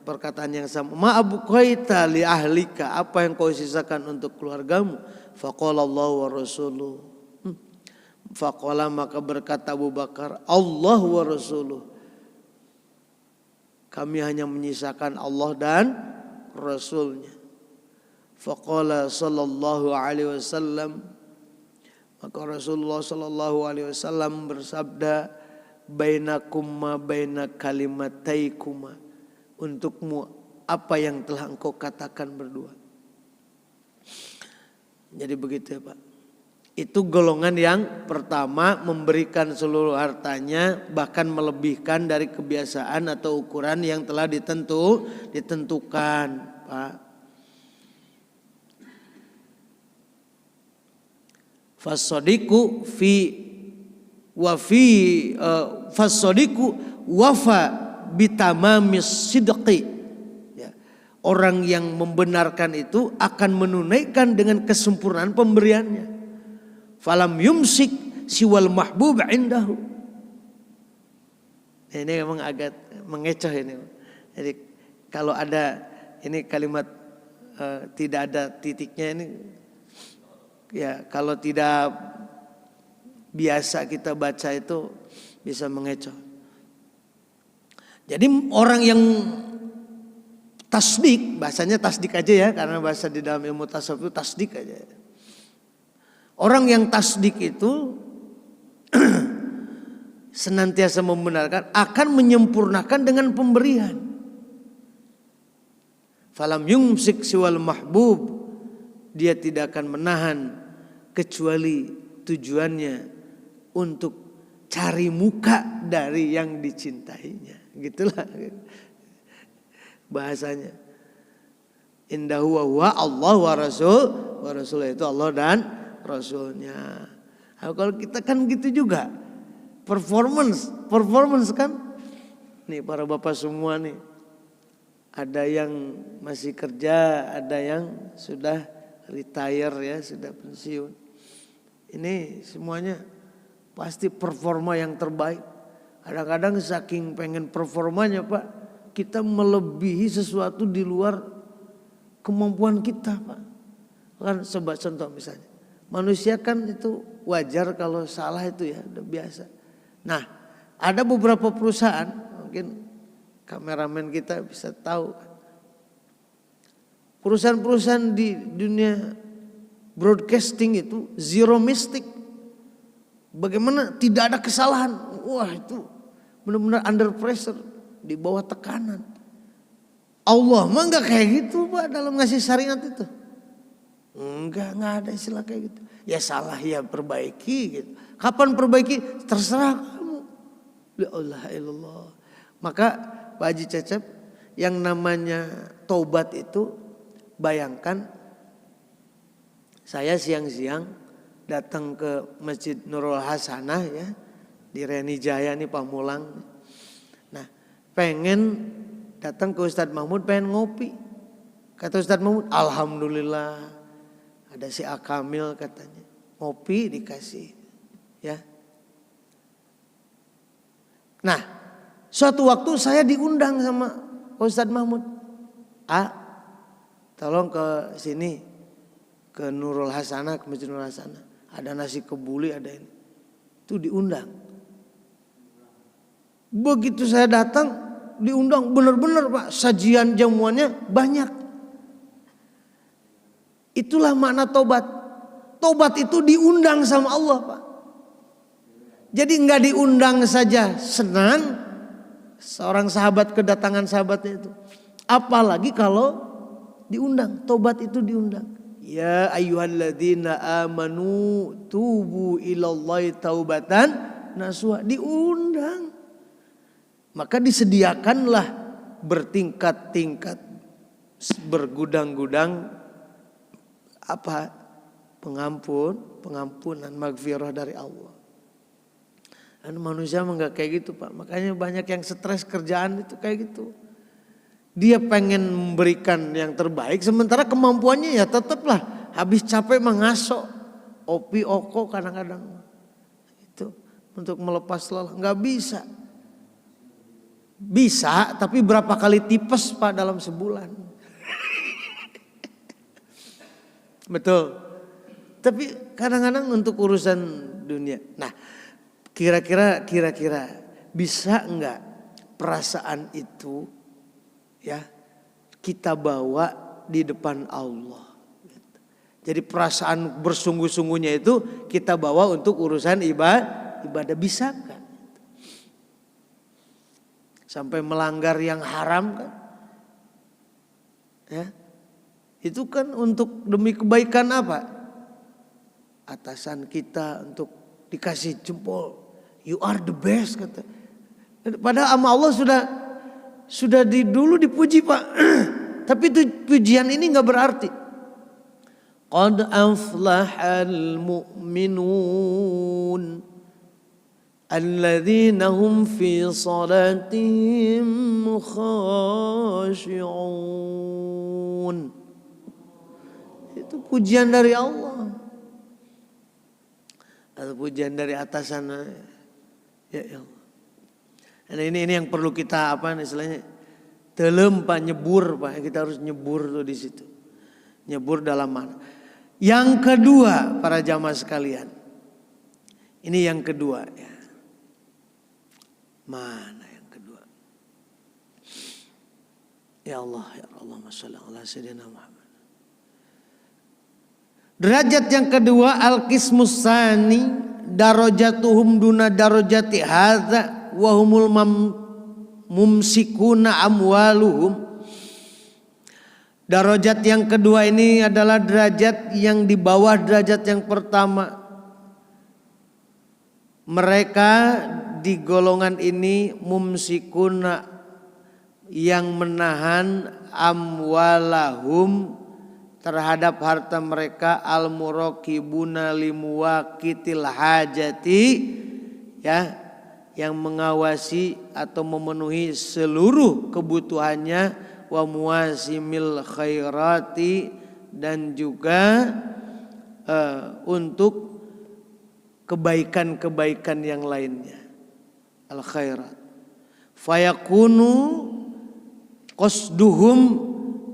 perkataan yang sama. Ma abu qaita li ahlika, apa yang kau sisakan untuk keluargamu? Faqala Allah wa rasuluh. Faqala, maka berkata Abu Bakar, Allah wa rasuluh. Kami hanya menyisakan Allah dan Rasulnya. Faqala sallallahu alaihi wasallam, maka Rasulullah sallallahu alaihi wasallam bersabda, bainakuma baina kalimataikuma, untukmu apa yang telah engkau katakan berdua. Jadi begitu ya Pak. Itu golongan yang pertama, memberikan seluruh hartanya, bahkan melebihkan dari kebiasaan atau ukuran yang telah ditentukan Pak. Fasodiku wafa bitamamis sidqi. Ya. Orang yang membenarkan itu akan menunaikan dengan kesempurnaan pemberiannya. Falam yumsik siwal mahbub indahu. Ini memang agak mengecoh ini. Jadi kalau ada ini kalimat tidak ada titiknya ini, ya kalau tidak biasa kita baca itu bisa mengecoh. Jadi orang yang tasdik, bahasanya tasdik aja ya, karena bahasa di dalam ilmu tasawuf itu tasdik aja. Orang yang tasdik itu senantiasa membenarkan, akan menyempurnakan dengan pemberian. Falam yumsik siwal mahbub, dia tidak akan menahan kecuali tujuannya untuk cari muka dari yang dicintainya. Gitulah bahasanya. Indahu wa Allah wa rasul itu Allah dan Rasulnya. Nah, kalau kita kan gitu juga, performance kan. Nih para bapak semua nih, ada yang masih kerja, ada yang sudah retire ya, sudah pensiun. Ini semuanya pasti performa yang terbaik. Kadang-kadang saking pengen performanya Pak, kita melebihi sesuatu di luar kemampuan kita Pak. Kan coba contoh misalnya, manusia kan itu wajar kalau salah itu ya, udah biasa. Nah, ada beberapa perusahaan, mungkin kameramen kita bisa tahu. Perusahaan-perusahaan di dunia broadcasting itu zero mistake. Bagaimana tidak ada kesalahan. Wah itu benar-benar under pressure, di bawah tekanan. Allah mah enggak kayak gitu Pak dalam ngasih syariat itu. Enggak ada istilah kayak gitu. Ya salah ya perbaiki gitu. Kapan perbaiki? Terserah kamu. La ilaha illallah. Maka Pak Haji Cecep, yang namanya taubat itu, bayangkan saya siang-siang datang ke Masjid Nurul Hasanah ya, di Reni Jaya nih Pamulang. Nah, pengen datang ke Ustadz Mahmud, pengen ngopi. Kata Ustadz Mahmud, alhamdulillah ada si Akamil katanya, ngopi dikasih ya. Nah, suatu waktu saya diundang sama Ustadz Mahmud, tolong ke sini, ke Nurul Hasanah, ke Masjid Nurul Hasanah. Ada nasi kebuli, ada ini. Itu diundang. Begitu saya datang, diundang benar-benar Pak, sajian jamuannya banyak. Itulah makna tobat. Tobat itu diundang sama Allah Pak. Jadi enggak diundang saja senang seorang sahabat kedatangan sahabatnya itu. Apalagi kalau diundang, tobat itu diundang. Ya ayyuhalladzina amanu tubu ilallahi taubatan nasuha, diundang. Maka disediakanlah bertingkat-tingkat, bergudang-gudang apa? Pengampunan, maghfirah dari Allah. Dan manusia enggak kayak gitu, Pak. Makanya banyak yang stres kerjaan itu kayak gitu. Dia pengen memberikan yang terbaik, sementara kemampuannya ya tetaplah habis capek mengasok opi oko kadang-kadang itu untuk melepas lelah, nggak bisa. Bisa, tapi berapa kali tipes Pak dalam sebulan? Betul. Tapi kadang-kadang untuk urusan dunia. Nah, kira-kira bisa enggak perasaan itu ya kita bawa di depan Allah. Jadi perasaan bersungguh-sungguhnya itu kita bawa untuk urusan ibadah, bisa kan? Sampai melanggar yang haram kan? Ya. Itu kan untuk demi kebaikan apa? Atasan kita untuk dikasih jempol. You are the best kata. Padahal sama Allah sudah dulu dipuji Pak. Tapi itu pujian ini enggak berarti. Qad aflahal mu'minun alladzina hum fi salatihim khashi'un. Itu pujian dari Allah. Atau pujian dari atasan. Ya Allah. Nah, ini yang perlu kita istilahnya telem Pak, nyebur Pak, kita harus nyebur tuh di situ. Nyebur dalam mana? Yang kedua para jamaah sekalian. Ini yang kedua ya. Mana yang kedua? Ya Allah, ya Allah, shalli ala sayyidina Muhammad. Derajat yang kedua al-qismus tsani darajatuhum duna darajati hadza wa humul mumsikuna amwaluhum. Derajat yang kedua ini adalah derajat yang di bawah derajat yang pertama. Mereka di golongan ini mumsikuna yang menahan amwalahum terhadap harta mereka, al-muraqibuna limuwaqitil hajati ya, yang mengawasi atau memenuhi seluruh kebutuhannya, wa muwasimil khairati, dan juga untuk kebaikan-kebaikan yang lainnya, al khairat. Fayakunu qasduhum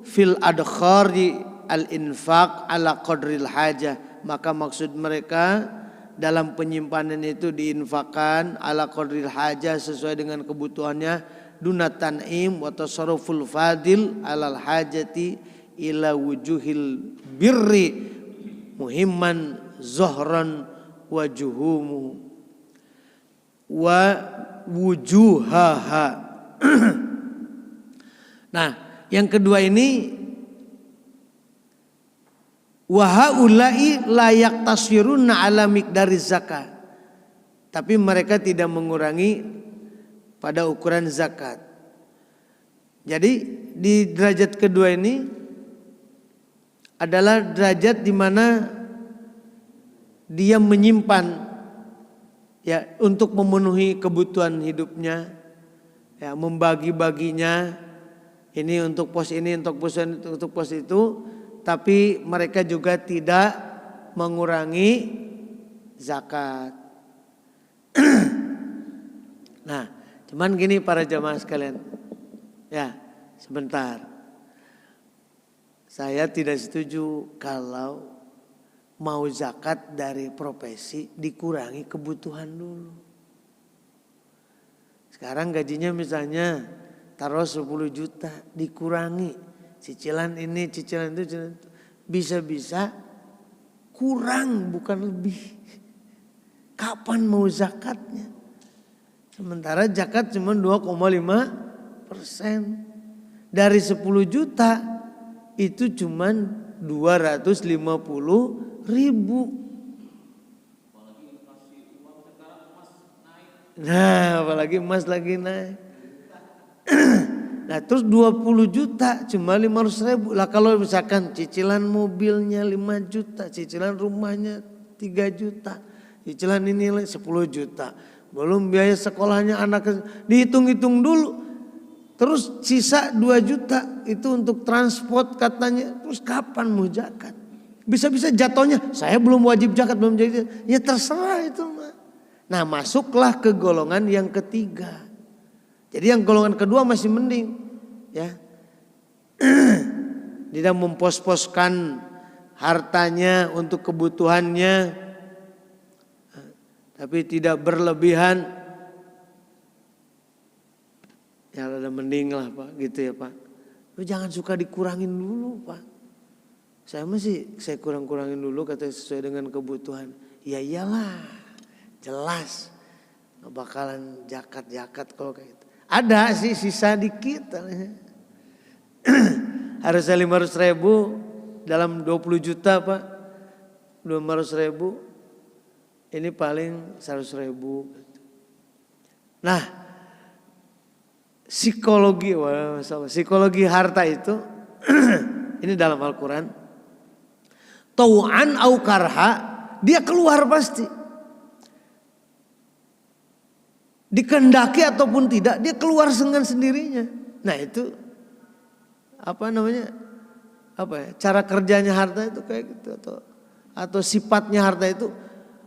fil adkhari al infaq ala qadril hajah, maka maksud mereka dalam penyimpanan itu diinfakkan ala qadril hajah, sesuai dengan kebutuhannya, duna tan'im wa tasarruful fadil alal hajati ila wujuhil birri muhimman zohran wajuhumu wa wujuhaha. Nah, yang kedua ini wa haula'i la yaktasiruna ala miqdari zakat, tapi mereka tidak mengurangi pada ukuran zakat. Jadi di derajat kedua ini adalah derajat di mana dia menyimpan ya untuk memenuhi kebutuhan hidupnya, ya membagi-baginya, ini untuk pos ini, untuk pos itu, tapi mereka juga tidak mengurangi zakat. Nah, cuman gini para jamaah sekalian, ya sebentar, saya tidak setuju kalau mau zakat dari profesi dikurangi kebutuhan dulu. Sekarang gajinya misalnya taruh 10 juta, dikurangi cicilan ini, cicilan itu, bisa-bisa kurang bukan lebih. Kapan mau zakatnya? Sementara zakat cuma 2,5%. Dari 10 juta itu cuma 250.000. Nah, apalagi emas lagi naik. Nah, terus 20 juta cuma 500.000. Lah kalau misalkan cicilan mobilnya 5 juta, cicilan rumahnya 3 juta, cicilan ini 10 juta. Belum biaya sekolahnya anak, dihitung-hitung dulu. Terus sisa 2 juta itu untuk transport katanya. Terus kapan mau zakat? Bisa-bisa jatuhnya saya belum wajib zakat, belum jadi. Ya terserah itu mah. Nah, masuklah ke golongan yang ketiga. Jadi yang golongan kedua masih mending, ya. Tidak mempos-poskan hartanya untuk kebutuhannya, tapi tidak berlebihan. Ya ada mending lah Pak, gitu ya Pak. Lu jangan suka dikurangin dulu Pak. Saya kurang-kurangin dulu kata sesuai dengan kebutuhan. Ya iyalah. Jelas nggak bakalan zakat kalau kayak gitu. Ada sih sisa dikit. Harusnya 500.000 dalam 20 juta Pak. 500.000 ini paling 100.000. Nah, psikologi harta itu ini dalam Al-Quran. Tau'an au karha, dia keluar pasti. Dikehendaki ataupun tidak, dia keluar dengan sendirinya. Nah itu cara kerjanya harta itu kayak gitu, atau sifatnya harta itu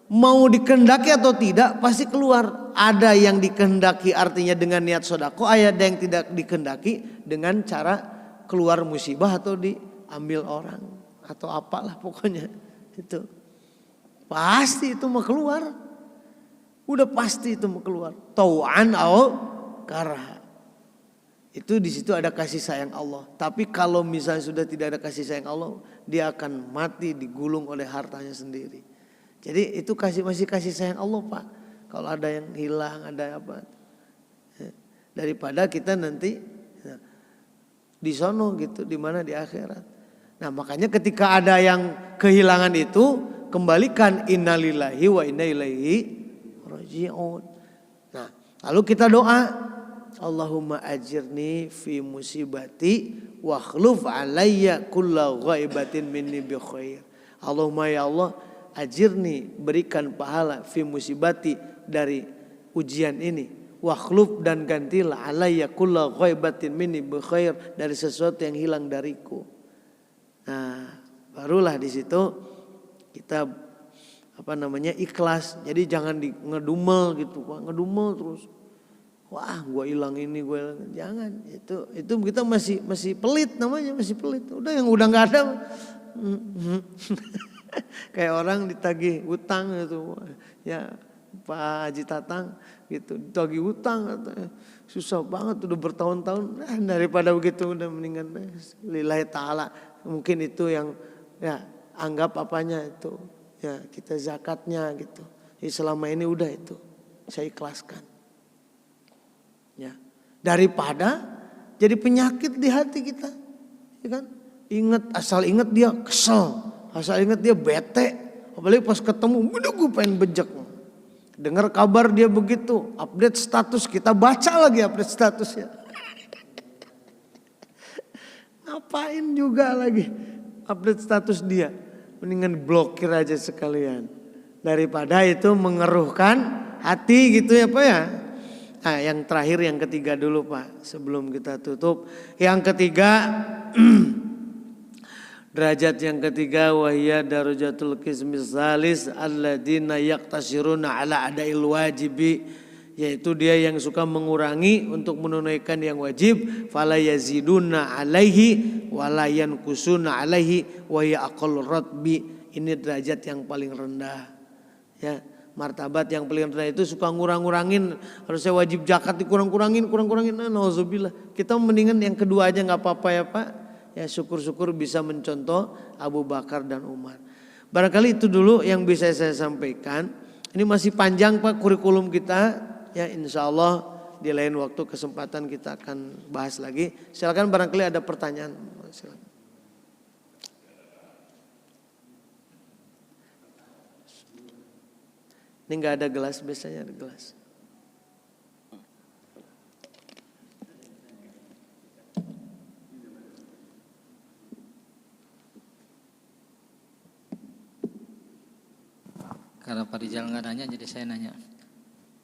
mau dikehendaki atau tidak pasti keluar. Ada yang dikehendaki artinya dengan niat sodako, ada yang tidak dikehendaki dengan cara keluar musibah atau diambil orang atau apalah pokoknya itu. Pasti itu mau keluar. Udah pasti itu mau keluar. Tau'an au karha. Itu di situ ada kasih sayang Allah. Tapi kalau misalnya sudah tidak ada kasih sayang Allah, dia akan mati digulung oleh hartanya sendiri. Jadi itu masih kasih sayang Allah Pak. Kalau ada yang hilang, ada apa. Daripada kita nanti di sono gitu, di mana di akhirat. Nah, makanya ketika ada yang kehilangan itu, kembalikan innalillahi wa inna ilaihi raji'un. Nah, lalu kita doa, Allahumma ajirni fi musibati wa akhluf alayya kulla ghaibatin minni bi khair. Allahumma ya Allah, ajirni, berikan pahala fi musibati, dari ujian ini, wa akhluf, dan gantilah alayya kulla ghaibatin minni bi khair, dari sesuatu yang hilang dariku. Nah, barulah di situ kita ikhlas. Jadi jangan ngedumel gitu Pak, ngedumel terus. Wah, gua hilang ini, gua hilang. Jangan. Itu kita masih pelit namanya, masih pelit. Udah yang udah enggak ada. Kayak orang ditagih utang gitu. Ya, Pak Haji Tatang gitu, ditagih utang katanya. Susah banget udah bertahun-tahun. Daripada begitu udah mendingan lillahi taala. Mungkin itu yang ya anggap apanya itu. Ya kita zakatnya gitu. Jadi selama ini udah itu saya ikhlaskan. Ya, daripada jadi penyakit di hati kita, ya kan? Asal ingat dia kesel, asal ingat dia bete, apalagi pas ketemu, udah gue pengen bejek. Dengar kabar dia begitu, update status, kita baca lagi update statusnya. Ngapain juga lagi update status dia? Mendingan blokir aja sekalian. Daripada itu mengeruhkan hati gitu ya Pak ya. Nah, yang terakhir, yang ketiga dulu Pak, sebelum kita tutup. Yang ketiga, derajat yang ketiga, wahya darajatul qismis salis alladzina yaqtasiruna ala adail wajibi, yaitu dia yang suka mengurangi untuk menunaikan yang wajib, fala yaziduna alaihi wala yanqusuna alaihi wa ya aqallur ratbi. Ini derajat yang paling rendah. Ya, martabat yang paling rendah itu suka ngurang-ngurangin, harusnya wajib zakat dikurang-kurangin. Nah, nauzubillah. Kita mendingan yang kedua aja enggak apa-apa ya Pak. Ya, syukur-syukur bisa mencontoh Abu Bakar dan Umar. Barangkali itu dulu yang bisa saya sampaikan. Ini masih panjang Pak kurikulum kita. Ya, insya Allah di lain waktu kesempatan kita akan bahas lagi. Silakan barangkali ada pertanyaan. Silakan. Ini nggak ada gelas, biasanya ada gelas. Karena Pak Rizal nggak nanya, jadi saya nanya.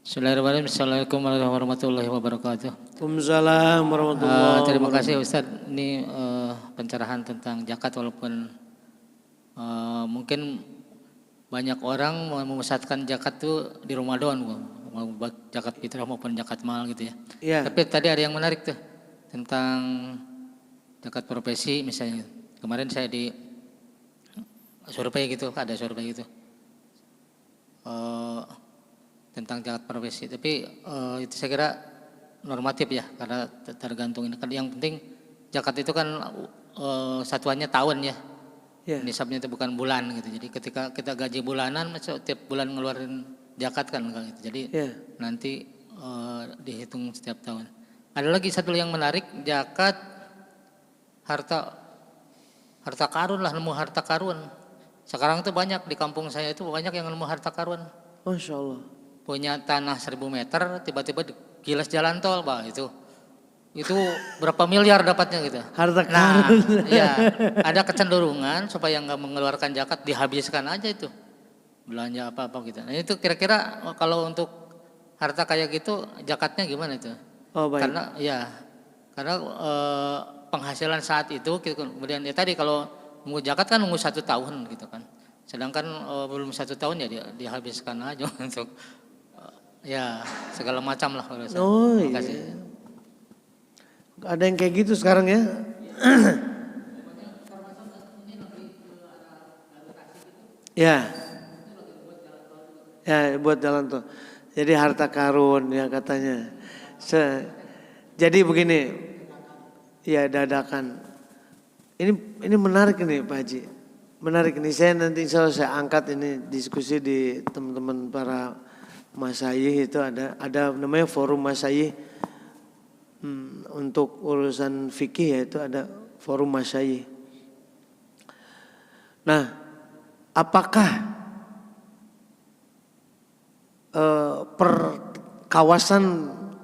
Assalamualaikum warahmatullahi wabarakatuh. Waalaikumsalam warahmatullahi wabarakatuh. Terima kasih Ustadz, ini pencerahan tentang zakat, walaupun mungkin banyak orang memusatkan zakat tuh di Ramadan, mau buat zakat fitrah maupun zakat mal gitu ya. Iya. Tapi tadi ada yang menarik tuh tentang zakat profesi misalnya. Kemarin saya di survei gitu, ada survei gitu. Tentang zakat profesi, tapi itu saya kira normatif ya, karena tergantung ini kan. Yang penting zakat itu kan satuannya tahun ya, nisabnya itu bukan bulan gitu. Jadi ketika kita gaji bulanan, setiap bulan ngeluarin zakat kan gitu. Jadi nanti dihitung setiap tahun. Ada lagi satu yang menarik, zakat harta karun lah, nemu harta karun. Sekarang tuh banyak di kampung saya itu banyak yang nemu harta karun. Masya Allah. Punya tanah 1000 meter, tiba-tiba gilas jalan tol, Pak, itu berapa miliar dapatnya gitu. Harta karun. Nah, ya ada kecenderungan supaya nggak mengeluarkan zakat, dihabiskan aja itu belanja apa-apa gitu. Nah itu kira-kira kalau untuk harta kayak gitu zakatnya gimana itu? Oh baik. Karena penghasilan saat itu, kemudian ya tadi kalau nunggu zakat kan nunggu 1 tahun gitu kan. Sedangkan belum 1 tahun ya dihabiskan aja untuk ya segala macam lah. Oh iya. Ada yang kayak gitu sekarang ya. Ya buat jalan tol. Jadi harta karun ya katanya. Jadi begini, ya dadakan. Ini menarik nih Pak Haji. Menarik nih, saya nanti insya Allah saya angkat ini diskusi di teman-teman para masyayikh. Itu ada namanya forum masyayikh untuk urusan fikih, yaitu ada forum masyayikh. Nah, apakah per kawasan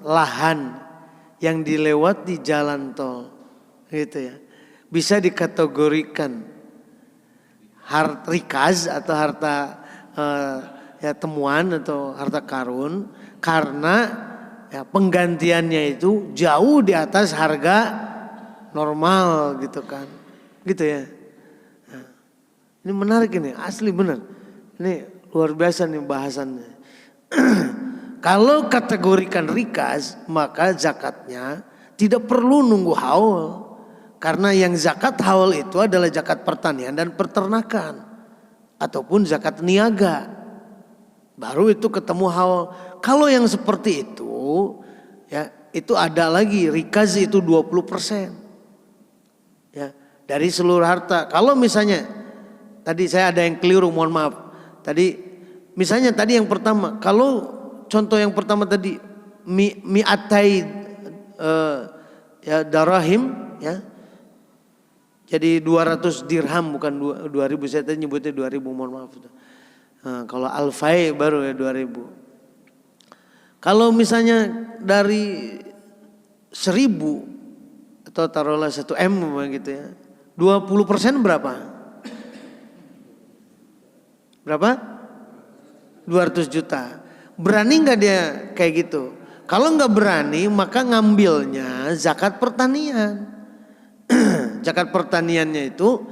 lahan yang dilewati jalan tol gitu ya, bisa dikategorikan harta rikaz atau harta temuan atau harta karun, karena ya, penggantiannya itu jauh di atas harga normal gitu kan, gitu ya. Nah, ini menarik ini, asli benar. Ini luar biasa nih bahasannya. Kalau kategorikan rikaz, maka zakatnya tidak perlu nunggu haul. Karena yang zakat haul itu adalah zakat pertanian dan peternakan, ataupun zakat niaga. Baru itu ketemu haul. Kalau yang seperti itu, ya itu ada lagi rikaz itu 20%. Ya, dari seluruh harta. Kalau misalnya tadi saya ada yang keliru, mohon maaf. Tadi misalnya tadi yang pertama, kalau contoh yang pertama tadi mi'atai ya darahim ya. Jadi 200 dirham bukan 2000, saya tadi nyebutnya 2000, mohon maaf. Nah, kalau alfai baru ya 2000. Kalau misalnya dari 1000 atau taruhlah 1 M gitu ya, 20% berapa? Berapa? 200 juta. Berani nggak dia kayak gitu? Kalau nggak berani, maka ngambilnya zakat pertanian. Zakat pertaniannya itu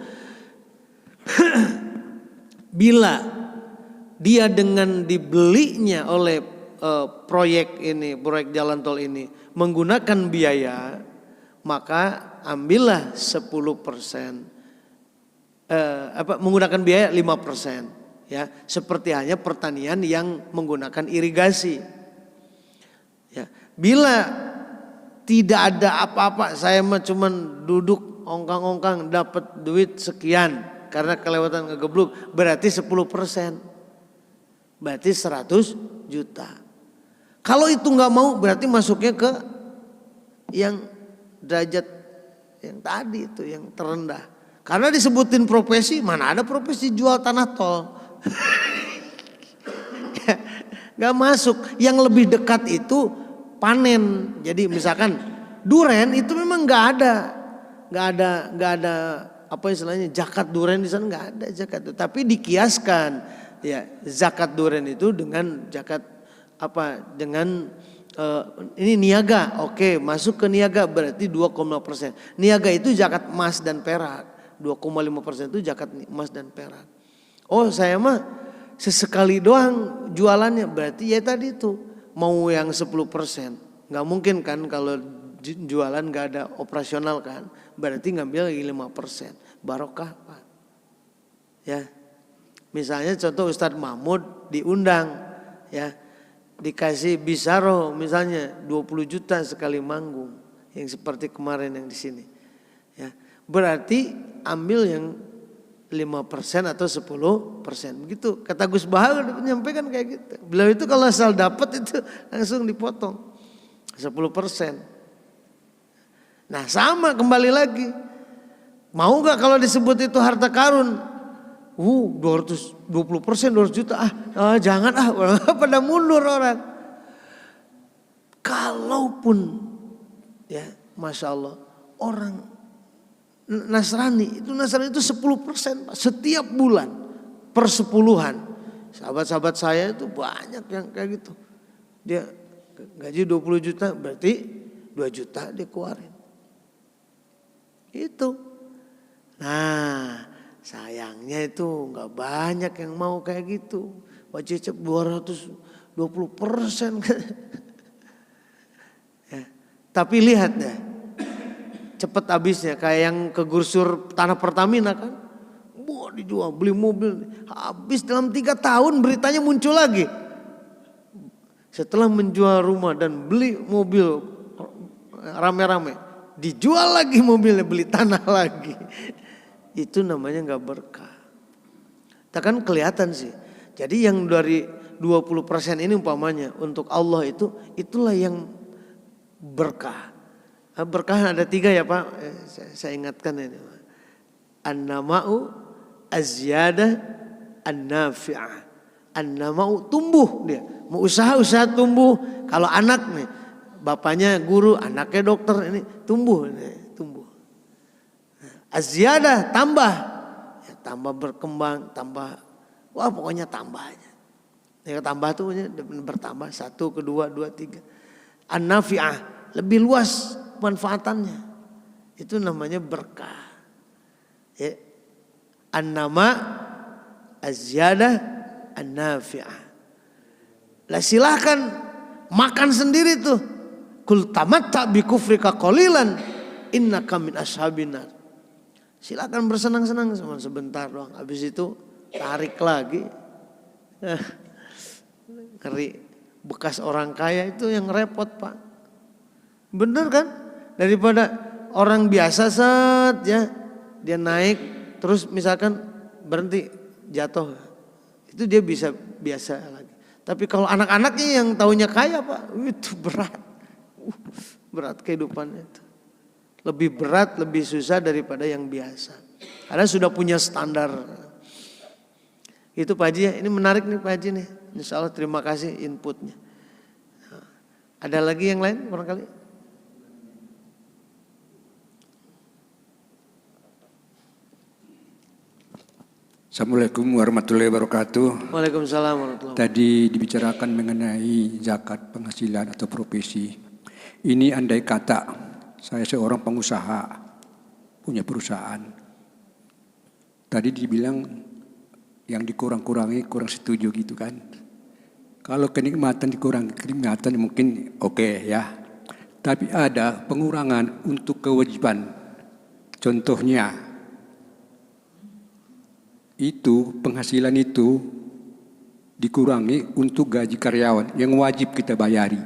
bila dia dengan dibelinya oleh proyek jalan tol ini menggunakan biaya, maka ambillah 10%, menggunakan biaya 5%, ya seperti hanya pertanian yang menggunakan irigasi. Ya, bila tidak ada apa-apa, saya mah cuman duduk ongkang-ongkang dapat duit sekian karena kelewatan ngegebluk, berarti 10%. Berarti 100 juta. Kalau itu nggak mau, berarti masuknya ke yang derajat yang tadi itu, yang terendah. Karena disebutin profesi, mana ada profesi jual tanah tol. nggak masuk. Yang lebih dekat itu panen. Jadi misalkan duren itu memang nggak ada apa istilahnya zakat duren di sana, nggak ada zakat. Tapi dikiaskan ya zakat duren itu dengan zakat apa dengan ini niaga. Oke, masuk ke niaga berarti 2,5%. Niaga itu zakat emas dan perak. 2,5% itu zakat emas dan perak. Oh, saya mah sesekali doang jualannya, berarti ya tadi itu mau yang 10%. Nggak mungkin kan kalau jualan nggak ada operasional kan, berarti ngambil lagi 5%. Barokah Pak. Ya, misalnya contoh Ustadz Mahmud diundang ya, dikasih bisaro misalnya 20 juta sekali manggung, yang seperti kemarin yang di sini. Ya, berarti ambil yang 5% atau 10%. Begitu kata Gus Bahar menyampaikan kayak gitu. Beliau itu kalau asal dapat itu langsung dipotong 10%. Nah sama kembali lagi. Mau gak kalau disebut itu harta karun? 220%, 200 juta. Jangan pada mundur orang. Kalaupun ya Masya Allah orang Nasrani itu 10% Pak, setiap bulan persepuluhan. Sahabat-sahabat saya itu banyak yang kayak gitu. Dia gaji 20 juta berarti 2 juta dia keluarin. Itu. Nah sayangnya itu nggak banyak yang mau kayak gitu. Wajib 220%. Ya. Tapi lihat deh, cepet habisnya kayak yang kegursur tanah Pertamina kan. Wah dijual, beli mobil. Habis dalam 3 tahun beritanya muncul lagi. Setelah menjual rumah dan beli mobil rame-rame, dijual lagi mobilnya, beli tanah lagi. Itu namanya gak berkah. Kita kan kelihatan sih. Jadi yang dari 20% ini umpamanya untuk Allah itu, itulah yang berkah. Berkah ada 3 ya Pak. Saya ingatkan ini. An-nama'u az-ziyadah an-nafi'ah. An-nama'u tumbuh dia. Mau usaha tumbuh. Kalau anak nih, bapaknya guru, anaknya dokter, ini tumbuh. Az-ziyadah tambah. Ya, tambah berkembang, tambah. Wah pokoknya tambah aja. Ya, tambah tuh bertambah. 1, kedua, 2, 3. An-nafi'ah. Lebih luas manfaatannya. Itu namanya berkah. Ya. An-nama az-ziyadah an-nafi'ah. Lah silahkan makan sendiri tuh. Kul tamatta bi kufrika qalilan innaka min ashabin nar. Silakan bersenang-senang cuma sebentar doang. Habis itu tarik lagi. Ngeri. Bekas orang kaya itu yang repot Pak. Bener kan? Daripada orang biasa ya, dia naik terus misalkan berhenti jatuh. Itu dia bisa biasa lagi. Tapi kalau anak-anaknya yang taunya kaya Pak, itu berat. Berat kehidupannya itu. Lebih berat, lebih susah daripada yang biasa. Karena sudah punya standar. Itu Pak Haji ya, ini menarik nih Pak Haji nih. Insya Allah terima kasih inputnya. Ada lagi yang lain barangkali? Assalamualaikum warahmatullahi wabarakatuh. Waalaikumsalam warahmatullahi wabarakatuh. Tadi dibicarakan mengenai zakat penghasilan atau profesi. Ini andai kata saya seorang pengusaha, punya perusahaan. Tadi dibilang yang dikurang-kurangi kurang setuju gitu kan. Kalau kenikmatan dikurangi kenikmatan mungkin oke ya. Tapi ada pengurangan untuk kewajiban. Contohnya itu penghasilan itu dikurangi untuk gaji karyawan yang wajib kita bayari.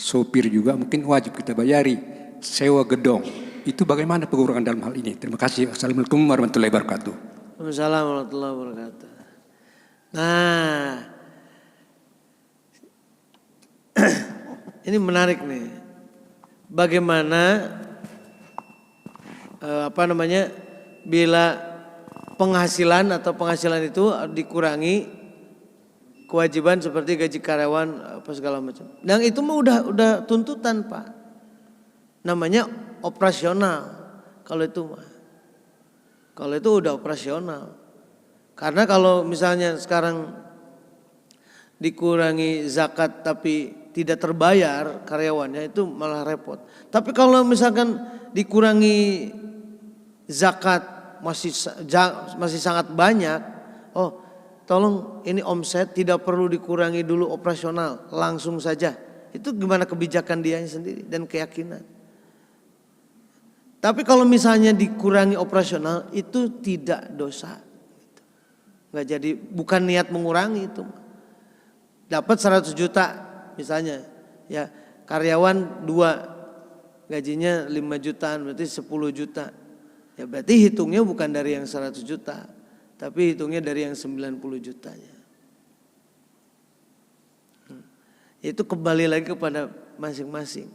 Sopir juga mungkin wajib kita bayari. Sewa gedong. Itu bagaimana pengurangan dalam hal ini? Terima kasih. Assalamualaikum warahmatullahi wabarakatuh. Waalaikumsalam warahmatullahi wabarakatuh. Nah, ini menarik nih. Bagaimana bila penghasilan atau penghasilan itu dikurangi kewajiban seperti gaji karyawan apa segala macam. Dan itu mah udah tuntutan Pak. Namanya operasional kalau itu mah. Kalau itu udah operasional. Karena kalau misalnya sekarang dikurangi zakat tapi tidak terbayar karyawannya itu malah repot. Tapi kalau misalkan dikurangi zakat masih sangat banyak, oh tolong ini omset tidak perlu dikurangi dulu operasional, langsung saja. Itu gimana kebijakan dia sendiri dan keyakinan. Tapi kalau misalnya dikurangi operasional itu tidak dosa. Nggak jadi, bukan niat mengurangi itu. Dapat 100 juta misalnya, ya karyawan 2 gajinya 5 jutaan berarti 10 juta. Ya berarti hitungnya bukan dari yang 100 juta, tapi hitungnya dari yang 90 jutanya. Itu kembali lagi kepada masing-masing.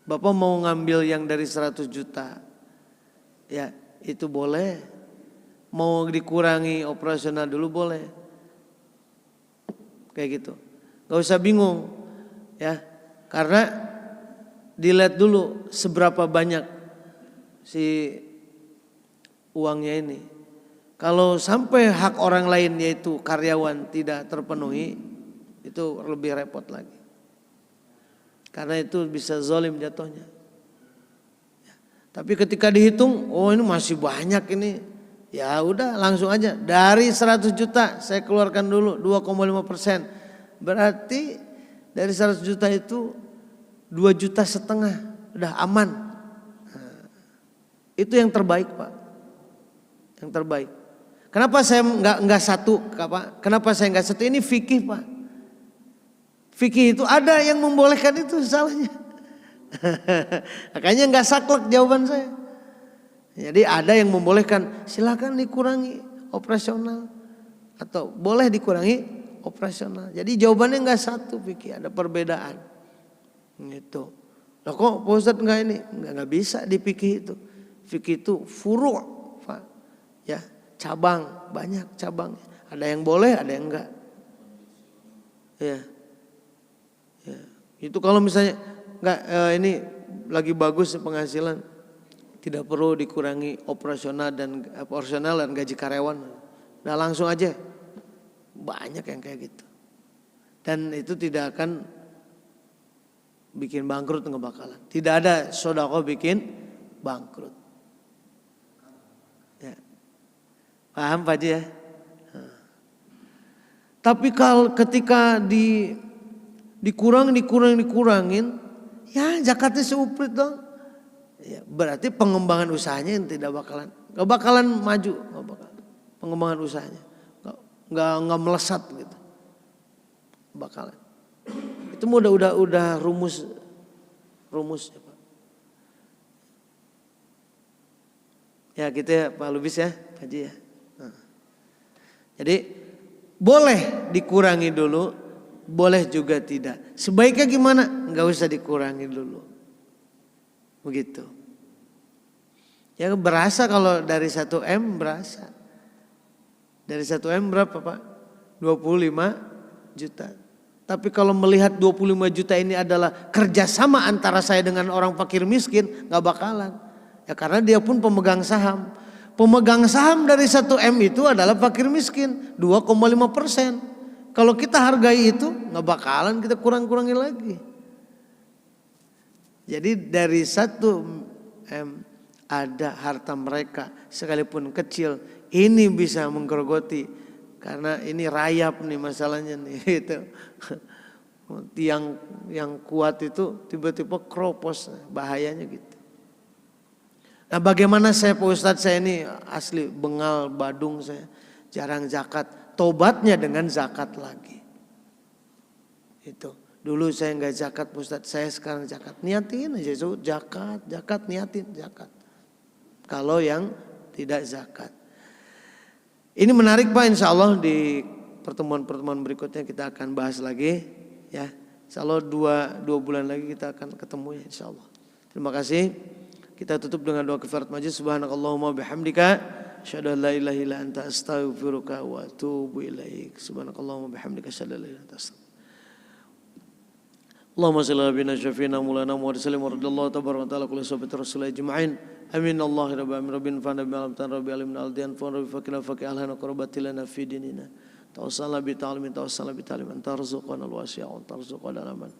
Bapak mau ngambil yang dari 100 juta, ya itu boleh. Mau dikurangi operasional dulu boleh. Kayak gitu. Gak usah bingung ya. Karena dilihat dulu seberapa banyak si uangnya ini. Kalau sampai hak orang lain yaitu karyawan tidak terpenuhi, itu lebih repot lagi. Karena itu bisa zalim jatuhnya. Ya. Tapi ketika dihitung, oh ini masih banyak ini. Ya udah langsung aja dari 100 juta saya keluarkan dulu 2,5%. Berarti dari 100 juta itu 2,5 juta udah aman. Nah, itu yang terbaik Pak. Yang terbaik. Kenapa saya nggak satu Pak? Kenapa saya nggak satu? Ini fikih Pak. Fikih itu ada yang membolehkan itu salahnya. Makanya nggak saklek jawaban saya. Jadi ada yang membolehkan silakan dikurangi operasional atau boleh dikurangi operasional. Jadi jawabannya nggak satu fikih, ada perbedaan. Gitu. Loh kok Pak Ustadz nggak ini? Nggak bisa di fikih itu. Fikih itu furu' Pak. Ya cabang, banyak cabang. Ada yang boleh, ada yang enggak. Ya. Ya. Itu kalau misalnya nggak ini lagi bagus penghasilan. Tidak perlu dikurangi operasional dan gaji karyawan. Nah langsung aja. Banyak yang kayak gitu. Dan itu tidak akan bikin bangkrut, nggak bakalan. Tidak ada sedekah bikin bangkrut. Ya. Paham Pak Haji ya? Tapi kalau ketika dikurangin, ya zakatnya seuprit dong. Ya, berarti pengembangan usahanya yang tidak bakalan maju, pengembangan usahanya nggak melesat gitu, bakalan. Itu udah rumusnya Pak. Ya gitu ya Pak Lubis ya, Pak Haji ya. Nah. Jadi boleh dikurangi dulu, boleh juga tidak. Sebaiknya gimana? Nggak usah dikurangi dulu. Begitu. Ya berasa kalau dari 1M berasa. Dari 1M berapa Pak? 25 juta. Tapi kalau melihat 25 juta ini adalah kerjasama antara saya dengan orang fakir miskin, gak bakalan. Ya karena dia pun pemegang saham. Pemegang saham dari 1M itu adalah fakir miskin, 2,5%. Kalau kita hargai itu gak bakalan kita kurang-kurangin lagi. Jadi dari 1M ada harta mereka sekalipun kecil ini bisa menggerogoti karena ini rayap nih masalahnya nih itu. Tiang yang kuat itu tiba-tiba kropos, bahayanya gitu. Nah bagaimana saya Pak Ustadz, saya ini asli Bengal Badung, saya jarang zakat, tobatnya dengan zakat lagi. Itu. Dulu saya nggak zakat Pak Ustadz, saya sekarang zakat. Niatin aja itu zakat, niatin zakat. Kalau yang tidak zakat. Ini menarik Pak, insya Allah di pertemuan-pertemuan berikutnya kita akan bahas lagi. Ya, insya Allah dua bulan lagi kita akan ketemu ya insya Allah. Terima kasih. Kita tutup dengan doa kifaratul majlis. Subhanakallahumma bihamdika Asyhadu an la ilaha illa anta astaghfiruka wa atubu ilaik. Subhanakallahumma bihamdika asyhadu an la ilaha illa anta astaghfiruka. Allahumma salli ala nabiyyina syafiina maulana Muhammad sallim wa radhiyallahu tabaraka wa ta'ala kulli sahabati rasul ajma'in. Amin Allah rabbil alamin rabbin fa'na bi alamtan rabbi alimna aldian fa rabbi fakina faqi alhana qurbatilana fi dinina. Tawassalna bi ta'limin tawassalna bi ta'limin tarzuqana alwasi'a wa tarzuqana alaman.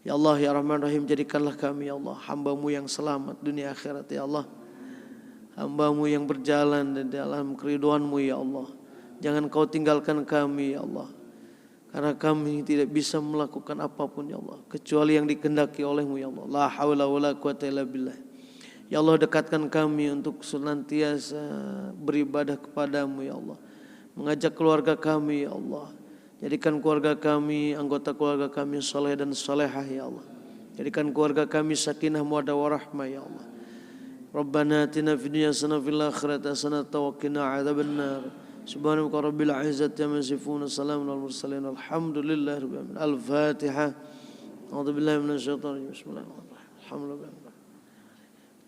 Ya Allah ya Rahman Rahim, jadikanlah kami ya Allah hamba-Mu yang selamat dunia akhirat ya Allah. Hamba-Mu yang berjalan di dalam keridhaan-Mu ya Allah. Jangan Kau tinggalkan kami ya Allah. Karena kami tidak bisa melakukan apapun ya Allah kecuali yang dikehendaki oleh-Mu ya Allah. La haula wala quwata illa billah. Ya Allah, dekatkan kami untuk senantiasa beribadah kepada-Mu ya Allah. Mengajak keluarga kami ya Allah. Jadikan keluarga kami, anggota keluarga kami saleh dan salehah ya Allah. Jadikan keluarga kami sakinah mawaddah warahmah ya Allah. Rabbana atina fid dunya hasanah wa fil akhirati hasanah wa qina adzabannar. Subhanaka rabbil izzati amma yasifun, salamun alal mursalin, alhamdulillahi rabbil alamin. Al-Fatihah. A'udzu billahi minasy syaithanir rajim. Bismillahirrahmanirrahim. Alhamdulillah.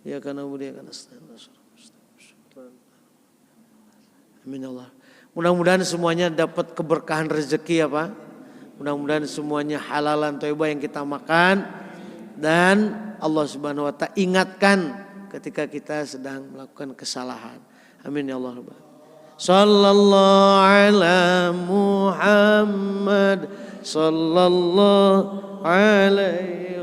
Ya kana na'budu wa iyyaka nasta'in. Amin Allah. Mudah-mudahan semuanya dapat keberkahan rezeki ya Pak. Mudah-mudahan semuanya halalan thayyibah yang kita makan, dan Allah Subhanahu wa taala ingatkan ketika kita sedang melakukan kesalahan. Amin ya Allah. Sallallahu ala Muhammad sallallahu alaihi